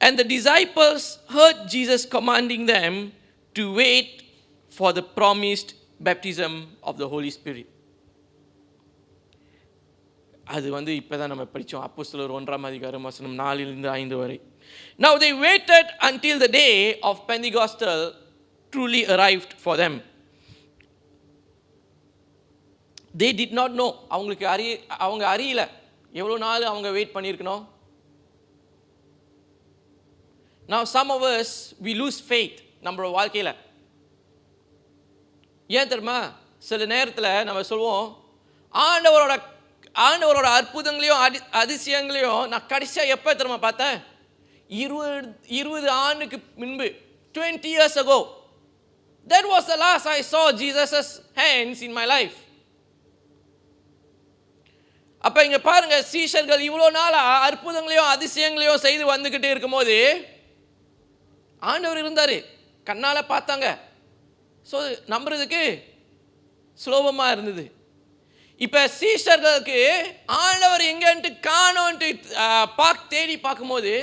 And the disciples heard Jesus commanding them to wait for the promised baptism of the Holy Spirit. அது வந்து இப்போ தான் நம்ம படித்தோம். அப்போஸ்தலர் 1:4-5 வரை. Now they waited until the day of Pentecostal truly arrived for them. They did not know. அவங்க அறியல எவ்வளோ நாள் அவங்க வெயிட் பண்ணியிருக்கணும். Now some of us we lose faith நம்மளோட வாழ்க்கையில். ஏன் தெரியுமா? சில நேரத்தில் நம்ம சொல்லுவோம், ஆண்டவரோட அற்புதங்களையும் அதிசயங்களையும் நான் கடைசியாக எப்போ தெரியுமா பார்த்தேன்? 20 ஆண்டுக்கு முன்பு, 20 years ago. That was the last I saw Jesus' hands in my life. அப்போ இங்கே பாருங்க, சீஷர்கள் இவ்வளோ நாள் அற்புதங்களையும் அதிசயங்களையும் செய்து வந்துக்கிட்டே இருக்கும்போது ஆண்டவர் இருந்தார், கண்ணால் பார்த்தாங்க. ஸோ நம்புறதுக்கு சுலபமாக இருந்தது. இப்போ சீஷர்களுக்கு ஆண்டவர் எங்கன்ட்டு காணோன்ட்டு தேடி பார்க்கும்போது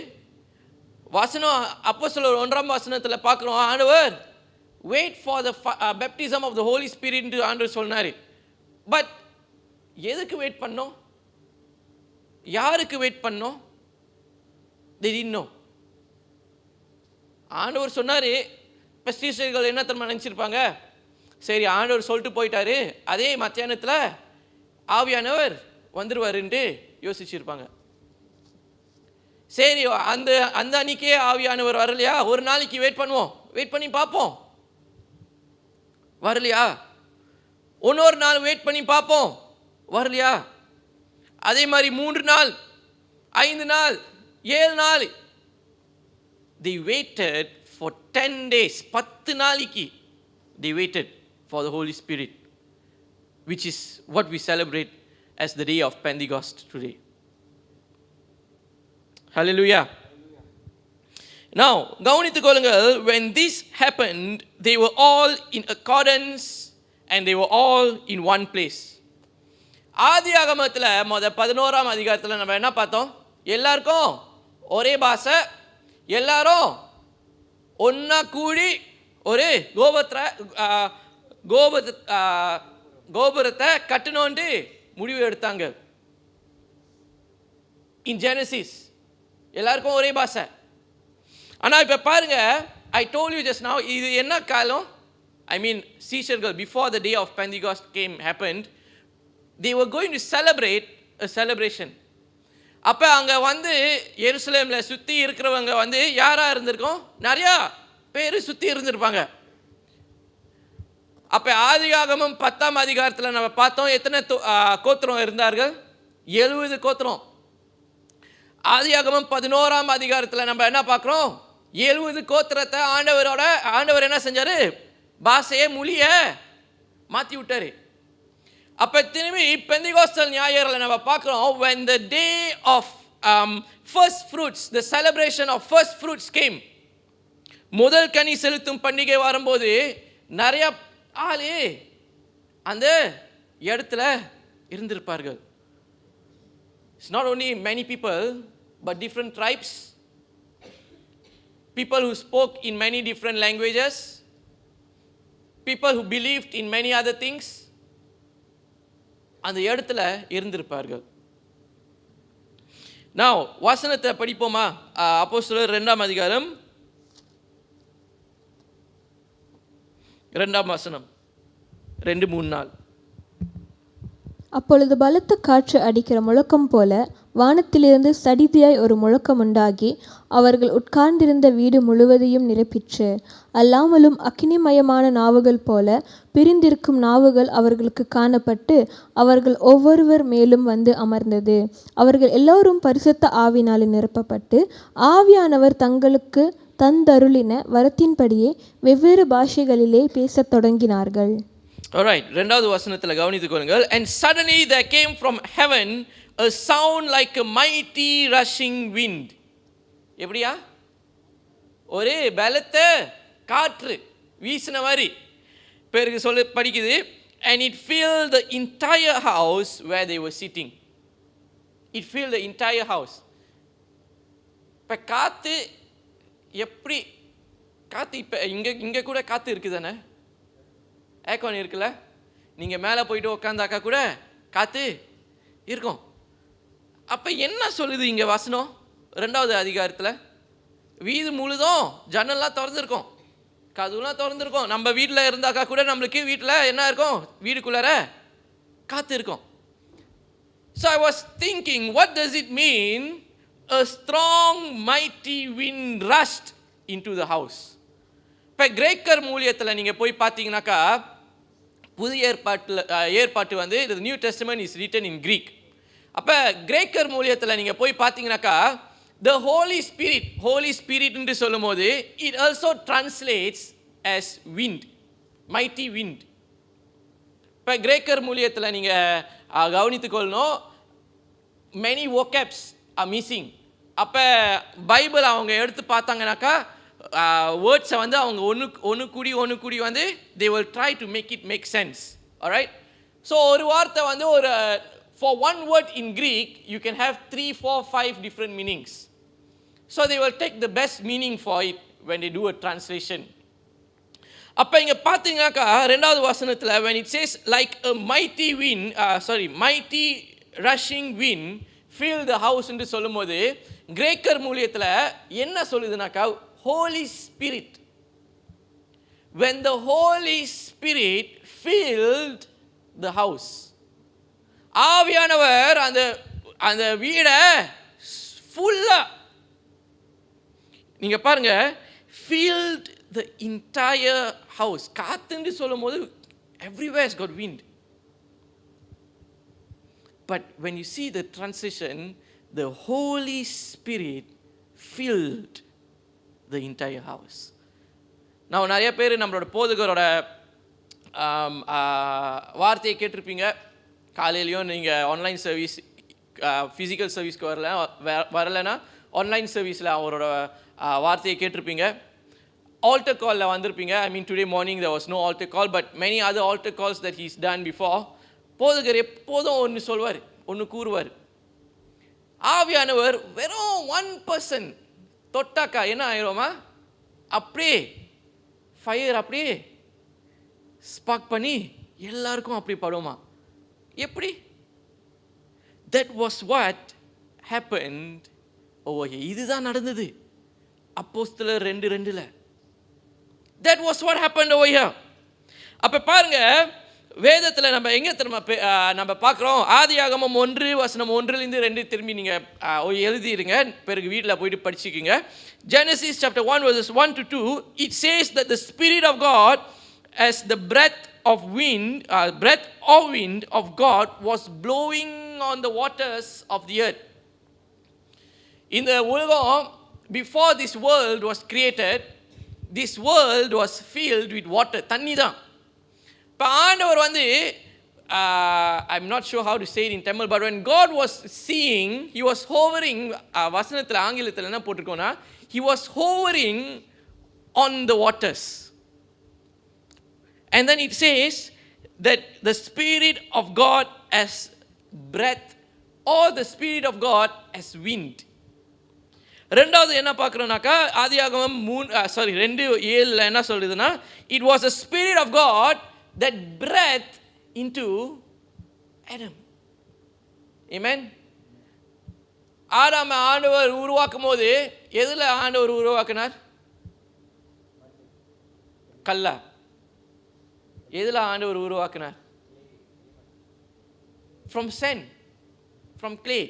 வசனம் அப்போஸ்தலர் 1 பார்க்குறோம், ஆண்டவர் wait for the baptism of the holy spirit ஆண்டவர் சொன்னார். பட் எதுக்கு வெயிட் பண்ணோம்? யாருக்கு வெயிட் பண்ணோம்? they didn't know. ஆண்டவர் சொன்னார். இப்போ சீஷர்கள் என்ன தெரியுமா நினச்சிருப்பாங்க? சரி, ஆண்டவர் சொல்லிட்டு போயிட்டாரு, அதே மத்தியானத்தில் ஆவியானவர் வந்துடுவாருன்ட்டு யோசிச்சுருப்பாங்க. சரி, அந்த அன்னைக்கே ஆவியானவர் வரலையா, ஒரு நாளைக்கு வெயிட் பண்ணுவோம், வெயிட் பண்ணி பார்ப்போம். வரலையா, இன்னொரு நாள் வெயிட் பண்ணி பார்ப்போம். வரலையா, அதே மாதிரி 3 நாள், 5 நாள், 7 நாள். They waited for 10 days. 10 நாளைக்கு they waited for the Holy Spirit, which is what we celebrate as the day of Pentecost today. Hallelujah. Now, கவனித்துக் கொள்ளுங்கள், when this happened, they were all in accordance and they were all in one place. ஆதியாகமத்தில் 11ஆம் அதிகாரத்தில் நம்ம என்ன பார்த்தோம்? எல்லாருக்கும் ஒரே பாஷை, எல்லாரும் ஒன்றா கூடி ஒரு கோபுரத்தை கட்டணும்னு முடிவு எடுத்தாங்க. இன் ஜெனசிஸ் எல்லாருக்கும் ஒரே பாஷை. ஆனால் இப்போ பாருங்க, I told you just now, இது என்ன காலம்? ஐ மீன் சீஷர்கள் before the day of Pentecost happened, they were going to celebrate a celebration. அப்போ அங்கே வந்து எருசலேமில் சுற்றி இருக்கிறவங்க வந்து யாராக இருந்திருக்கோம்? நிறையா பேர் சுற்றி இருந்திருப்பாங்க. அப்போ ஆதியாகமம் 10ஆம் அதிகாரத்தில் நம்ம பார்த்தோம், எத்தனை கோத்திரம் இருந்தார்கள்? 70 கோத்திரம். ஆதியாகமம் 11ஆம் அதிகாரத்தில் நம்ம என்ன பார்க்குறோம்? 70 கோத்திரத்தை ஆண்டவர் என்ன செஞ்சார்? பாஷையை, மொழியை மாற்றி விட்டார். அப்போ திரும்பி பெந்தெகோஸ்தல் ஞாயிறில் நம்ம பார்க்குறோம், when the day of first fruits, the celebration of first fruits came, முதல் கனி செலுத்தும் பண்டிகை வரும்போது நிறைய ஆள் அந்த இடத்துல இருந்திருப்பார்கள். It's not only many people, but different tribes, people who spoke in many different languages, people who believed in many other things, அந்த இடத்துல இருந்திருப்பார்கள். Now வசனத்தை படிப்போமா? அப்போஸ்தலர் 2ஆம் அதிகாரம் 2ஆம் வசனம், 2-3 அப்பொழுது பலத்த காற்று அடிக்கிற முழக்கம் போல வானத்திலிருந்து சடிதியாய் ஒரு முழக்கம் உண்டாகி அவர்கள் உட்கார்ந்திருந்த வீடு முழுவதையும் நிரப்பிற்று. அல்லாமலும் அக்கினிமயமான நாவுகள் போல பிரிந்திருக்கும் நாவுகள் அவர்களுக்கு காணப்பட்டு அவர்கள் ஒவ்வொருவர் மேலும் வந்து அமர்ந்தது. அவர்கள் எல்லோரும் பரிசுத்த ஆவியினாலே நிரப்பப்பட்டு ஆவியானவர் தங்களுக்கு தந்தருளின வரத்தின்படியே வெவ்வேறு பாஷைகளிலே பேசத் தொடங்கினார்கள். Alright, ரெண்டாவது வசனத்தில் கவனித்துக் கொள்ளுங்கள். And suddenly there came from heaven a sound like a mighty rushing wind. எப்படியா? ஒரு பலத்த காற்று வீசின மாதிரி பேருக்கு படிக்குது. And it filled the entire house where they were sitting. It filled the entire house. இப்போ காற்று எப்படி? காற்று இப்போ இங்கே கூட காற்று இருக்குது தானே? ஏர்கான் இருக்குல்ல, நீங்கள் மேலே போயிட்டு உட்காந்தாக்கா கூட காற்று இருக்கும். அப்போ என்ன சொல்லுது இங்கே வசனம் 2வது அதிகாரத்தில்? வீடு முழுதும் ஜன்னல்லாம் திறந்துருக்கும், கதவுலாம் திறந்துருக்கும். நம்ம வீட்டில் இருந்தாக்கா கூட நம்மளுக்கு வீட்டில் என்ன இருக்கும், வீடுக்குள்ளார காற்று இருக்கும். So I was thinking, what does it mean a strong mighty wind rushed into the house? இப்போ கிரேக்கர் மூலியத்தில் நீங்கள் போய் பார்த்தீங்கன்னாக்கா, புதிய ஏற்பாட்டு வந்து new testament is written in Greek. அப்போ கிரேக்கர் மூலியத்தில் நீங்கள் போய் பார்த்தீங்கன்னாக்கா, the holy spirit என்று சொல்லும் போது it also translates as wind, mighty wind. இப்போ கிரேக்கர் மூலியத்தில் நீங்கள் கவனித்துக்கொள்ளணும், many vocabs are missing. அப்போ பைபிள் அவங்க எடுத்து பார்த்தாங்கனாக்கா வேர்ட்ஸை வந்து அவங்க ஒன்று கூடி வந்து they will try to make it make sense. Alright, so ஒரு வார்த்தை வந்து for one word in Greek you can have 3, 4, 5 different meanings. So they will take the best meaning for it when they do a translation. அப்போ இங்கே பார்த்தீங்கன்னாக்கா 2வது வசனத்தில் when it says like a mighty wind, mighty rushing wind fill the house என்று சொல்லும்போது கிரேக்கர் மூலியத்தில் என்ன சொல்லுதுனாக்கா, Holy Spirit. When the Holy Spirit filled the house, ஆவியானவர் அந்த வீடை ஃபுல்லாக, நீங்கள் பாருங்க, filled the entire house. காத்துன்னு சொல்லும் போது everywhere has got wind. But when you see the translation, the Holy Spirit filled the entire house. நான் நிறைய பேர் நம்மளோட போதகரோட வார்த்தையை கேட்டிருப்பீங்க. காலையிலையும் நீங்கள் ஆன்லைன் சர்வீஸ், ஃபிசிக்கல் சர்வீஸ்க்கு வரலைன்னா ஆன்லைன் சர்வீஸில் அவரோட வார்த்தையை கேட்டிருப்பீங்க. ஆல்டர் காலில் வந்திருப்பீங்க. I mean today morning there was no altar call, but many other altar calls that he's done before. போதகர் எப்போதும் ஒன்று கூறுவார். ஆவியானவர் வெறும் 1% தொட்டாக்கா என்ன ஆயிடுமா, அப்படியே ஃபயர் அப்படியே ஸ்பார்க் பண்ணி எல்லாருக்கும் அப்படி படுமா. எப்படி? That was what happened over here. இதுதான் நடந்தது அப்போஸ்தலர் 2:2. That was what happened over here. அப்போ பாருங்க, வேதத்தில் நம்ம எங்கே நம்ம பார்க்குறோம், ஆதியாகமம் 1:1-2 திரும்பி நீங்கள் எழுதிடுங்க, பிறகு வீட்டில் போயிட்டு படிச்சுக்கிங்க. Genesis chapter 1 verses 1-2, it says that the Spirit of God as the breath of wind of God was blowing on the waters of the earth. In the world, before this world was created, this world was filled with water. தண்ணி தான். இப்போ ஆண்டவர் வந்து I'm not sure how to say it in Tamil, but when God was seeing, he was hovering, வசனத்தில் ஆங்கிலத்தில் என்ன போட்டிருக்கோன்னா, he was hovering on the waters. And then it says that the Spirit of God as breath, or the Spirit of God as wind. ரெண்டாவது என்ன பார்க்குறோம்னாக்கா, ஆதியாகமம் 2:7 என்ன சொல்லுதுன்னா, it was the Spirit of God that breathed into Adam. Amen. ஆதாமை ஆண்டவர் உருவாக்கும் போது எதில் ஆண்டவர் உருவாக்கினார்? கல்லா? எதில் ஆண்டவர் உருவாக்கினார்? From sand, from clay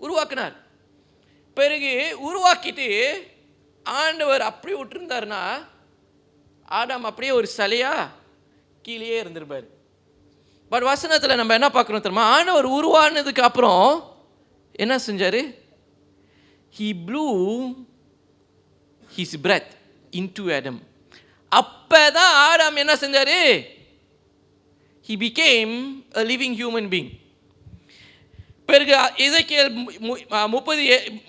உருவாக்கினார். பிறகு உருவாக்கிட்டு ஆண்டவர் அப்படி விட்டுருந்தாருன்னா ஆதாம் அப்படியே ஒரு சிலையா கீழே இருந்திருப்பார். பட் வசனத்தில் நம்ம என்ன பார்க்குறோம் தெரியுமா, ஆண்டவர் உருவானதுக்கு அப்புறம் என்ன செஞ்சார்? He blew his breath into Adam. அப்பதான் ஆதாம் என்ன செஞ்சாரு? He became a living human being. பிறகு எசேக்கியேல்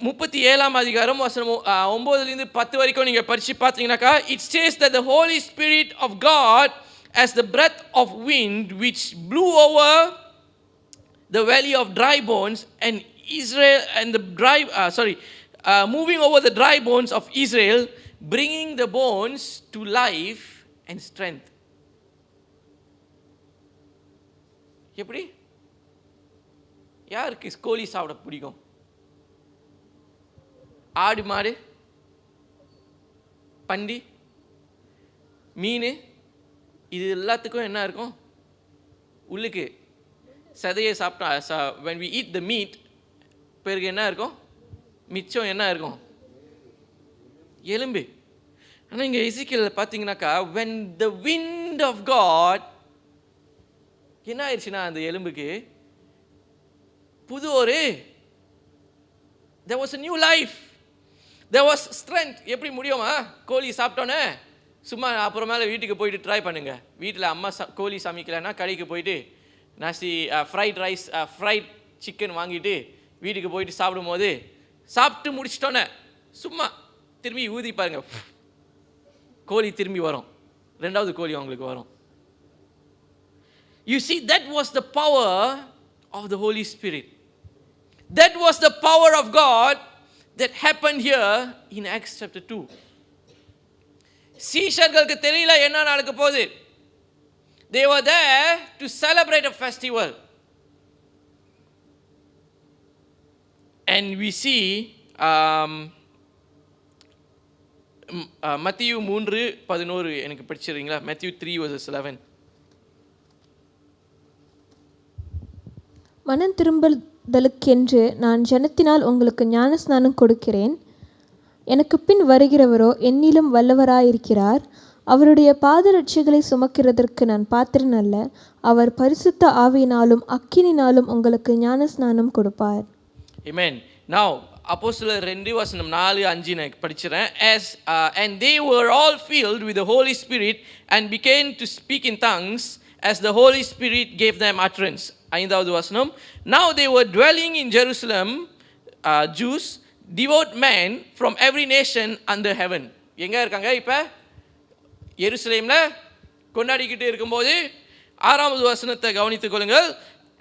37 அதிகாரம் வசனம் 9-10 வரைக்கும் நீங்கள் படித்து பார்த்தீங்கன்னாக்கா, it says that the Holy Spirit of God as the breath of wind which blew over the valley of dry bones and Israel and the moving over the dry bones of Israel, bringing the bones to life and strength. எப்படி? யாருக்கு கோழி சாப்பிட பிடிக்கும்? ஆடு, மாடு, பண்டி, மீன், இது எல்லாத்துக்கும் என்ன இருக்கும்? உள்ளுக்கு சதையை சாப்பிட்டா when we eat the meat, பிறகு என்ன இருக்கும்? மிச்சம் என்ன இருக்கும்? எலும்பு. ஆனால் இங்கே எசேக்கியேல் பார்த்தீங்கன்னாக்கா when the wind of God, என்ன ஆயிடுச்சுன்னா அந்த எலும்புக்கு புது ஒரு there was a new life, there was strength. எப்படி முடியுமா? கோழி சாப்பிட்டோன்னே சும்மா அப்புறமேல வீட்டுக்கு போயிட்டு ட்ரை பண்ணுங்க. வீட்டில் அம்மா கோழி சமைக்கலைன்னா கடைக்கு போயிட்டு நாசி ஃப்ரைட் ரைஸ் ஃப்ரைட் சிக்கன் வாங்கிட்டு வீட்டுக்கு போயிட்டு சாப்பிடும்போது சாப்பிட்டு முடிச்சிட்டோன்னே சும்மா திரும்பி ஊதி பாருங்க, கோழி திரும்பி வரும், ரெண்டாவது கோழி அவங்களுக்கு வரும். You see, that was the power of the Holy Spirit. That was the power of God that happened here in Acts chapter 2. சீஷர்களுக்கு தெரியல என்ன நடக்க போகுது. They were there to celebrate a festival. And we see மத்தேயு 3:11 எனக்கு படிச்சிடுறீங்களா? Matthew 3:11. மனம் திரும்புதலுக்கென்று நான் ஜனத்தினால் உங்களுக்கு ஞானஸ்நானம் கொடுக்கிறேன். எனக்கு பின் வருகிறவரோ என்னிலும் வல்லவராயிருக்கிறார். அவருடைய பாதரட்சைகளை சுமக்கிறதற்கு நான் பாத்திரன் அல்ல. அவர் பரிசுத்த ஆவியினாலும் அக்கினினாலும் உங்களுக்கு ஞானஸ்நானம் கொடுப்பார். Amen. Now அப்போஸ்தலர் 2:4-5 நான் படிச்சிறேன். And they were all filled with the Holy Spirit and began to speak in tongues as the Holy Spirit gave them utterance. 5வது வசனம். Now they were dwelling in Jerusalem, Jews, devout men from every nation under heaven. எங்க இருக்காங்க இப்போ? எருசலேமில் கொண்டாடிக்கிட்டு இருக்கும்போது 6வது வசனத்தை கவனித்துக் கொள்ளுங்கள்.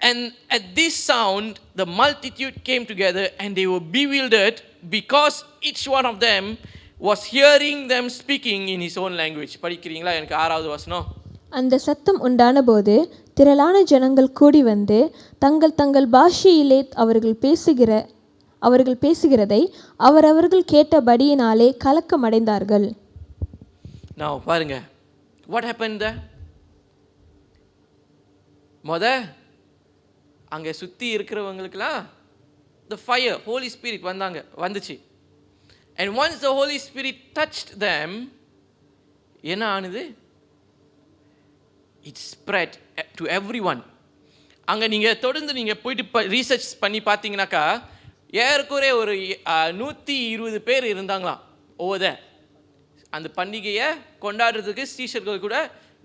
And at this sound the multitude came together and they were bewildered because each one of them was hearing them speaking in his own language. படிக்கிறீங்களா? எனக்கு 6வது வசனம். அந்த சத்தம் உண்டான போது திரளான ஜனங்கள் கூடி வந்து தங்கள் தங்கள் பாஷையிலே அவர்கள் பேசுகிறதை அவரவர்கள் கேட்டபடியினாலே கலக்கமடைந்தார்கள். Now பாருங்க, what happened there? அங்கே சுற்றி இருக்கிறவங்களுக்கெல்லாம் the fire, Holy Spirit வந்துச்சு. And once the Holy Spirit touched them, என்ன ஆனது? It spread to everyone. அங்கே நீங்கள் தொடர்ந்து நீங்கள் போயிட்டு ரீசர்ச் பண்ணி பார்த்தீங்கன்னாக்கா ஏறக்குறைய ஒரு 120 பேர் இருந்தாங்களாம் ஓத. அந்த பண்டிகையை கொண்டாடுறதுக்கு சீஷர்கள் கூட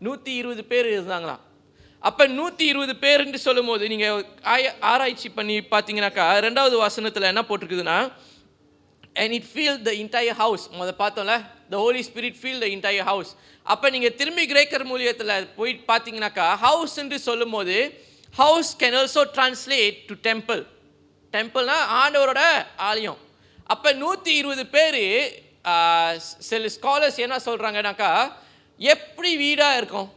120 பேர் இருந்தாங்களாம். அப்போ 120 பேருன்னு சொல்லும் போது நீங்கள் ஆராய்ச்சி பண்ணி பார்த்தீங்கன்னாக்கா 2வது வசனத்தில் என்ன போட்டிருக்குதுன்னா, and it filled the entire house. பார்த்தோம்ல, the Holy Spirit filled the entire house. அப்போ நீங்கள் திரும்பி கிரேக்கர் மூலியத்தில் போய் பார்த்தீங்கன்னாக்கா ஹவுஸ் என்று சொல்லும் போது house can also translate to temple. டெம்பிள்னா ஆண்டவரோட ஆலயம். அப்போ 120 பேர் சில ஸ்காலர்ஸ் என்ன சொல்கிறாங்கனாக்கா எப்படி வீடாக இருக்கும்?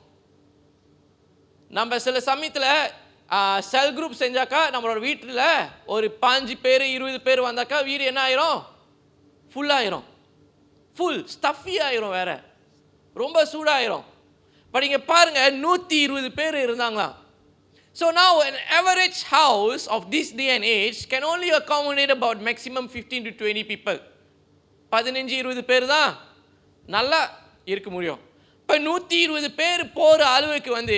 நம்ம சில சமயத்தில் செல் குரூப் செஞ்சாக்கா நம்மளோட வீட்டில் ஒரு 5 பேர் 20 பேர் வந்தாக்கா வீடு என்ன ஆயிரும்? ஃபுல்லாயிரும், ஃபுல் ஸ்டஃபி ஆயிரும், வேற ரொம்ப சூடாயிரும். பட் இங்கே பாருங்கள் 120 பேர் இருந்தாங்களாம். So now an average house of this day and age can only accommodate about maximum 15 to 20 people. 15-20 பேர் தான் நல்லா இருக்க முடியும். இப்போ 120 பேர் போகிற அளவுக்கு வந்து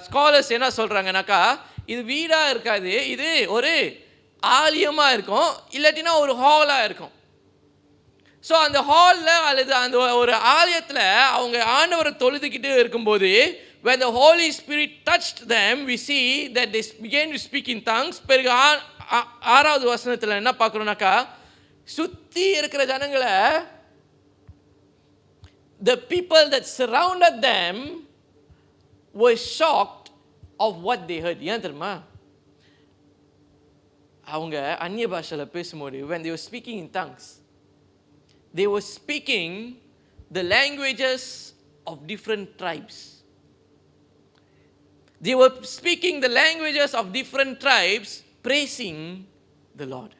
ஸ்காலர்ஸ் என்ன சொல்கிறாங்கனாக்கா இது வீடாக இருக்காது, இது ஒரு ஆலயமாக இருக்கும், இல்லாட்டினா ஒரு ஹாலாக இருக்கும். ஸோ அந்த ஹாலில் அல்லது அந்த ஒரு ஆலயத்தில் அவங்க ஆண்டவரை தொழுதுக்கிட்டு இருக்கும்போது when the Holy Spirit touched them, we see that they began to speak in tongues. பிறகு 6வது வசனத்தில் என்ன பார்க்குறோம்னாக்கா சுற்றி இருக்கிற ஜனங்களை, the people that surrounded them were shocked of what they heard. ஏன் தெரியுமா? அவங்க அந்நிய பாஷையில் பேசும்போது when they were speaking in tongues, they were speaking the languages of different tribes. They were speaking the languages of different tribes praising the Lord.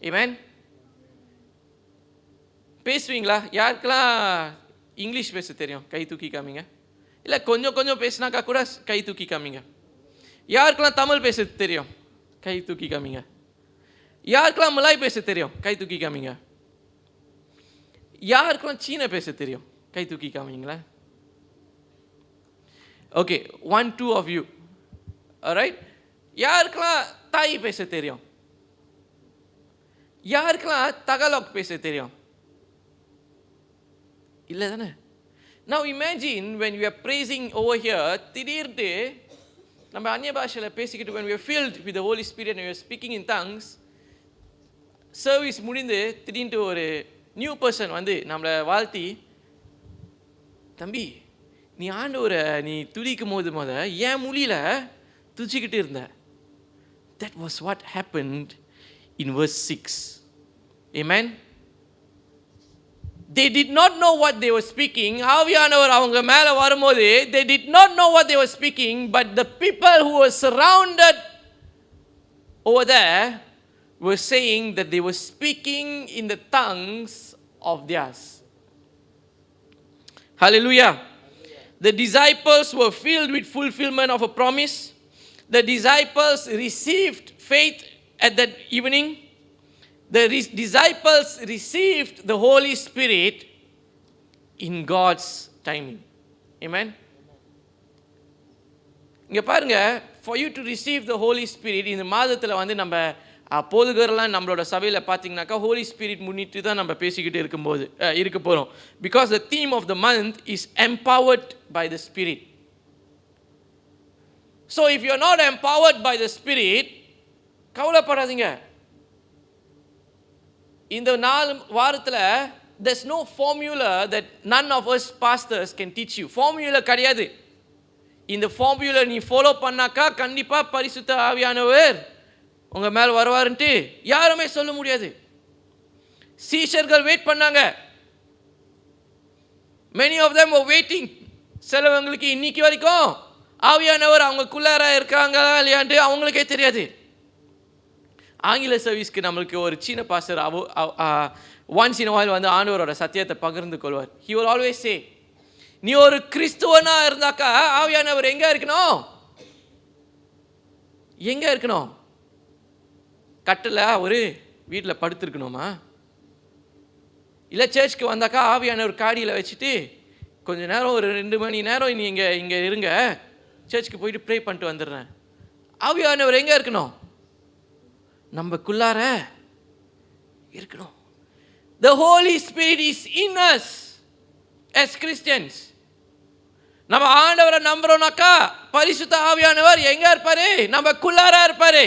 Amen. பேசுவீங்களா? யாருக்கெல்லாம் இங்கிலீஷ் பேச தெரியும்? கை தூக்கி காமிங்க. இல்லை கொஞ்சம் கொஞ்சம் பேசினாக்கா கூட கை தூக்கி காமிங்க. யாருக்கெல்லாம் தமிழ் பேச தெரியும்? கை தூக்கி காமிங்க. யாருக்கெல்லாம் மலாய் பேச தெரியும்? கை தூக்கி காமிங்க. யாருக்கெல்லாம் சீன பேச தெரியும்? கை தூக்கி காமிங்களா? Okay, 1-2 of you. Alright? யாருக்கெல்லாம் தாய் பேச தெரியும்? யாருக்கெல்லாம் தகலாக் பேச தெரியும்? இல்லை தானே? Now imagine when we are praising over here, திடீர்னு நம்ம அந்நிய பாஷையில் பேசிக்கிட்டு when we are filled with the Holy Spirit and we are speaking in tongues, service முடிந்து திடீர்னு ஒரு நியூ பர்சன் வந்து நம்மளை வாழ்த்தி, தம்பி நீ ஆண்டவரை நீ துதிக்கும் போது என் மொழியில் துதிச்சுக்கிட்டு இருந்த. That was what happened in verse 6. Amen. They did not know what they were speaking. ஆவியானவர் அவங்க மேலே வரும்போது they did not know what they were speaking, but the people who were surrounded over there were saying that they were speaking in the tongues of theirs. Hallelujah. The disciples were filled with fulfillment of a promise. The disciples received faith at that evening. The disciples received the Holy Spirit in God's timing. Amen. இங்கே பாருங்க, for you to receive the Holy Spirit, இந்த மாதத்தில் வந்து நம்ம போதுகரெலாம் நம்மளோட சபையில் பார்த்தீங்கன்னாக்கா ஹோலி ஸ்பிரிட் முன்னிட்டு தான் நம்ம பேசிக்கிட்டு இருக்க போகிறோம். Because the theme of the month is empowered by the Spirit. So if you are not empowered by the Spirit, கவலைப்படாதீங்க. இந்த 4 வாரத்தில் there's no formula that none of us pastors can teach you. Formula கிடையாது. இந்த ஃபார்முலா நீ ஃபாலோ பண்ணாக்கா கண்டிப்பாக பரிசுத்த ஆவியானவர் உங்கள் மேலே வருவாருன்ட்டு யாருமே சொல்ல முடியாது. சீஷர்கள் வெயிட் பண்ணாங்க. many of them were waiting. சிலவங்களுக்கு இன்னைக்கு வரைக்கும் ஆவியானவர் அவங்களுக்குள்ளார இருக்காங்களா இல்லையான்ட்டு அவங்களுக்கே தெரியாது. ஆங்கில சர்வீஸ்க்கு நம்மளுக்கு ஒரு சீன பாஸ்டர் ஒன்ஸ் இன் வாயில் வந்து ஆண்டவரோட சத்தியத்தை பகிர்ந்து கொள்வார். he will always say, நீ ஒரு கிறிஸ்துவனா இருந்தாக்கா ஆவியானவர் எங்கே இருக்கணும்? எங்கே இருக்கணும்? கட்டில் ஒரு வீட்டில் படுத்துருக்கணுமா? இல்லை சர்ச்சுக்கு வந்தாக்கா ஆவியானவர் காடியில் வச்சுட்டு கொஞ்ச நேரம் ஒரு 2 மணி நேரம் நீங்கள் இங்கே இருங்க, சர்ச்சுக்கு போயிட்டு ப்ரே பண்ணிட்டு வந்துடுறேன். ஆவியானவர் எங்கே இருக்கணும்? நம்மக்குள்ளார இருக்கணும். The Holy Spirit is in us as Christians. நம்ம ஆண்டவரை நம்புறோம்னாக்கா பரிசுத்த ஆவியானவர் எங்கே இருப்பாரு? நம்மக்குள்ளார இருப்பாரு.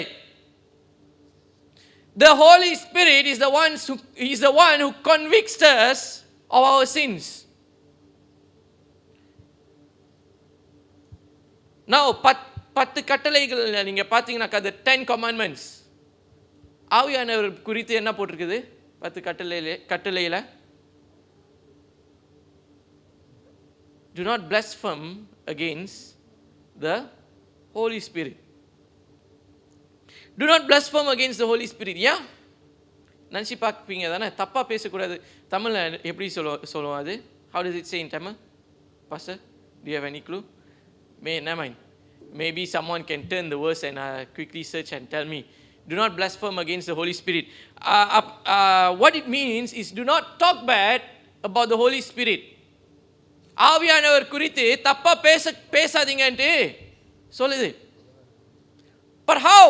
The Holy Spirit is the one who convicts us of our sins. Now 10 கட்டளைகள் நீங்க பாத்தீங்கன்னாக்கா the 10 commandments, ஆவியானவர் குறித்து என்ன போட்டிருக்குது 10 கட்டளையில? Do not blaspheme against the Holy Spirit. Do not blaspheme against the Holy Spirit. Yeah? நினச்சி பார்ப்பீங்க தானே, தப்பாக பேசக்கூடாது. தமிழில் எப்படி சொல்லுவோம் அது? How does it say in Tamil? Pastor, do you have any clue? Never mind. Maybe someone can turn the verse and quickly search and tell me. Do not blaspheme against the Holy Spirit. What it means is do not talk bad about the Holy Spirit. ஆவியானவர் குறித்து தப்பாக பேசாதீங்கன்ட்டு சொல்லுது. But how?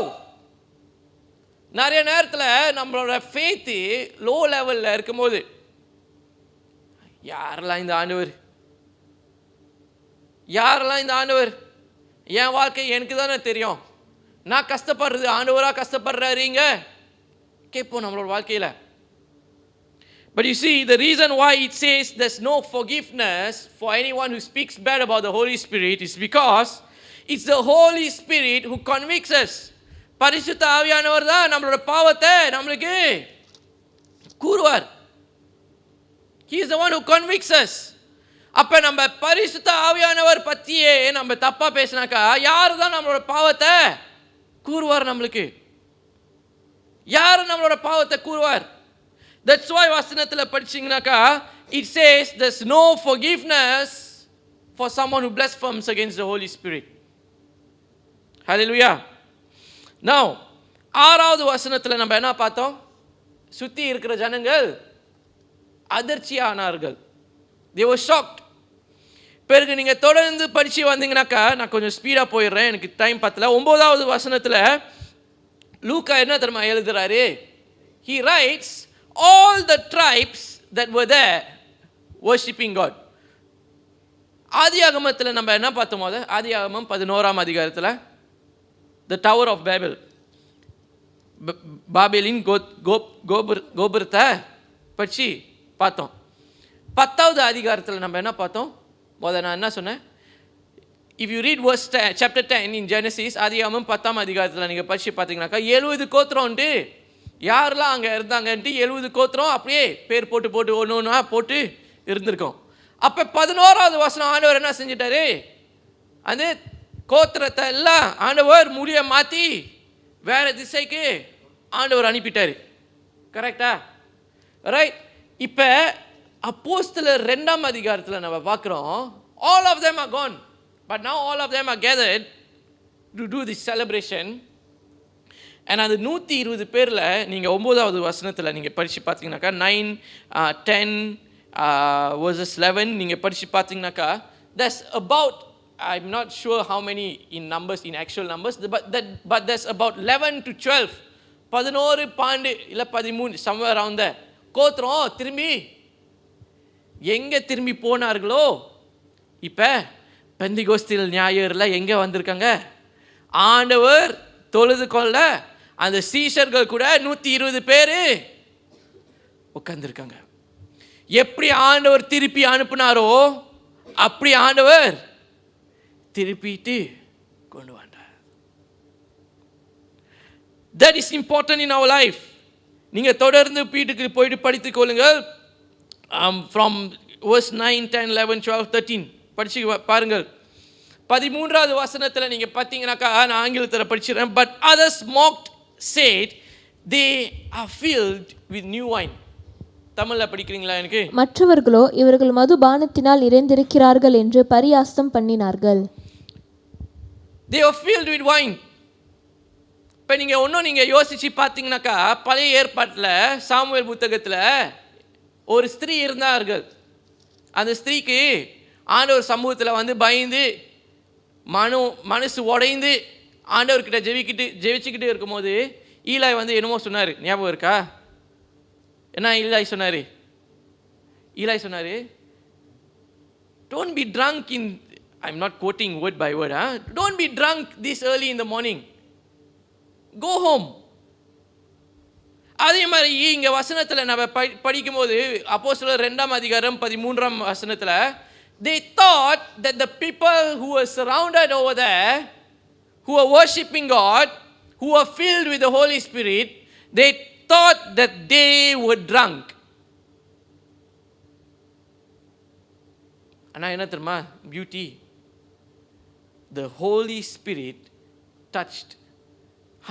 நிறைய நேரத்தில் நம்மளோட ஃபேத்து லோ லெவலில் இருக்கும்போது யாரெல்லாம் இந்த ஆண்டவர், என் வாழ்க்கை எனக்கு தானே தெரியும், நான் கஷ்டப்படுறது ஆண்டவராக கஷ்டப்படுறாருங்க கேட்போம் நம்மளோட வாழ்க்கையில். But you see, the reason why it says there's no forgiveness for anyone who speaks bad about the Holy Spirit is because it's the Holy Spirit who convicts us. பரிசுத்த ஆவியானவர் தான் நம்மளோட பாவத்தை நம்மளுக்கு கூறுவார். He is the one who convicts us. அப்போ நம்ம பரிசுத்த ஆவியானவர் பற்றியே நம்ம தப்பாக பேசினாக்கா யார் தான் நம்மளோட பாவத்தை கூறுவார் நம்மளுக்கு? யார் நம்மளோட பாவத்தை கூறுவார்? That's why வசனத்தில் படிச்சீங்கன்னாக்கா it says there's no forgiveness for someone who blasphemes against the Holy Spirit. Hallelujah. Now ஆறாவது வசனத்தில் நம்ம என்ன பார்த்தோம்? சுற்றி இருக்கிற ஜனங்கள் அதிர்ச்சியானார்கள். They were shocked. பிறகு நீங்கள் தொடர்ந்து படித்து வந்தீங்கன்னாக்கா, நான் கொஞ்சம் ஸ்பீடாக போயிடுறேன், எனக்கு டைம் பத்தல. 9வது வசனத்தில் லூக்கா என்ன தெரியுமா எழுதுறாரு? He writes all the tribes that were there worshiping God. ஆதியாகமத்தில் நம்ம என்ன பார்த்தோம்? ஆதியாகமம் 11ஆம் அதிகாரத்தில் the Tower of Babel, பாபேலின் கோபுரத்தை பற்றி பார்த்தோம். 10வது அதிகாரத்தில் நம்ம என்ன பார்த்தோம்? நான் என்ன சொன்னேன்? If you read verse 10, chapter 10 in Genesis, ஆதியாகமம் 10ஆம் அதிகாரத்தில் நீங்கள் படித்து பார்த்தீங்கன்னாக்கா 70 கோத்திரம் உண்டு. யாரெல்லாம் அங்கே இருந்தாங்கன்ட்டு 70 கோத்திரம் அப்படியே பேர் போட்டு ஒன்று ஒன்றா போட்டு இருந்திருக்கோம். அப்போ 11வது வசனம் ஆண்டவர் என்ன செஞ்சிட்டாரு? அந்த கோத்திரத்தை எல்லாம் ஆண்டவர் முடிய மாற்றி வேறு திசைக்கு ஆண்டவர் அனுப்பிட்டார். கரெக்டா? ரைட். இப்போ அப்போஸ்தலர் 2ஆம் அதிகாரத்தில் நம்ம பார்க்குறோம், all of them are gone, but now all of them are gathered to do this celebration. And அந்த 120 பேரில் நீங்கள் 9வது வசனத்தில் நீங்கள் படித்து பார்த்தீங்கன்னாக்கா 9, 10 verses 11 நீங்கள் படித்து பார்த்தீங்கன்னாக்கா that's about, I'm not sure how many in numbers, in actual numbers, but there's about 11 to 12, 11, 12 இல்லை 13, somewhere around there. கோத்திரம் திரும்பி எங்கே திரும்பி போனார்களோ? இப்போ பெந்திகோஸ்தில் ஞாயிறில் எங்கே வந்திருக்காங்க? ஆண்டவர் தொழுது கொள்ள அந்த சீஷர்கள் கூட 120 பேர் உட்கார்ந்துருக்காங்க. எப்படி ஆண்டவர் திருப்பி அனுப்புனாரோ அப்படி ஆண்டவர் திருப்பிட்டு கொண்டு வந்தார். That is important in our life. நீங்கள் தொடர்ந்து வீட்டுக்கு போயிட்டு படித்துக் கொள்ளுங்கள். From verse 9, 10, 11, 12, 13 படிச்சு பாருங்கள். 13வது வசனத்தில் நீங்கள் பார்த்தீங்கன்னாக்கா, நான் ஆங்கிலத்தில் படிச்சிடறேன். But others mocked, said they are filled with new wine. தமிழில் படிக்கிறீங்களா? எனக்கு மற்றவர்களோ இவர்கள் மதுபானத்தினால் நிறைந்திருக்கிறார்கள் என்று பரியாசம் பண்ணினார்கள். They are filled with wine. இப்போ நீங்கள் யோசித்து பார்த்தீங்கன்னாக்கா, பழைய ஏற்பாட்டில் சாமுவேல் புத்தகத்தில் ஒரு ஸ்திரீ இருந்தார்கள். அந்த ஸ்திரீக்கு ஆண்டவர் சமூகத்தில் வந்து பயந்து மனசு உடைந்து ஆண்டவர்கிட்ட ஜெபிச்சுக்கிட்டு இருக்கும்போது ஈலாய் வந்து என்னமோ சொன்னார். ஞாபகம் இருக்கா? என்ன ஈலாய் சொன்னார்? Don't be drunk in, I'm not quoting word by word, don't be drunk this early in the morning. Go home. அதே மாதிரி இங்கே வசனத்தில் நம்ம படிக்கும்போது அப்போஸ்தலர் 2ஆம் அதிகாரம் 13ஆம் வசனத்தில் they thought that the people who were surrounded over there, who were worshiping God, who were filled with the Holy Spirit, they thought that they were drunk. ஆனால் என்ன தெரியுமா beauty? The Holy Spirit touched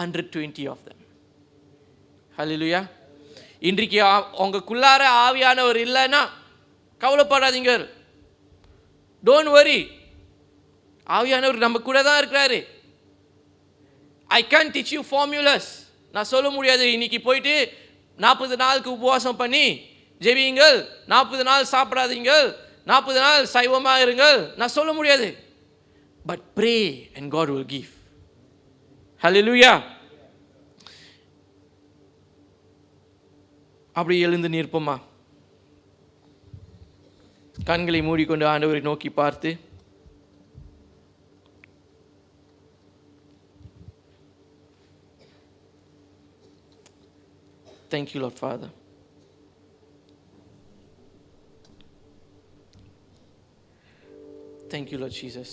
120 of them. ஹல்லேலூயா. இன்றைக்கு உங்களுக்குள்ளார ஆவியானவர் இல்லைன்னா கவலைப்படாதீங்க. Don't worry. ஆவியானவர் நம்ம கூட தான் இருக்கிறாரு. I can teach you formulas. நான் சொல்ல முடியாது இன்னைக்கு போயிட்டு 40 நாளுக்கு உபவாசம் பண்ணி ஜெபியுங்கள், 40 நாள் சாப்பிடாதீங்கள், 40 நாள் சைவமாக இருங்கள், நான் சொல்ல முடியாது. But pray and god will give. Hallelujah. அப்படி எழுந்து நிற்போமா? கண்களை மூடிக்கொண்டு ஆண்டவரை நோக்கி பார்த்து Thank you, Lord Father. Thank you, Lord Jesus.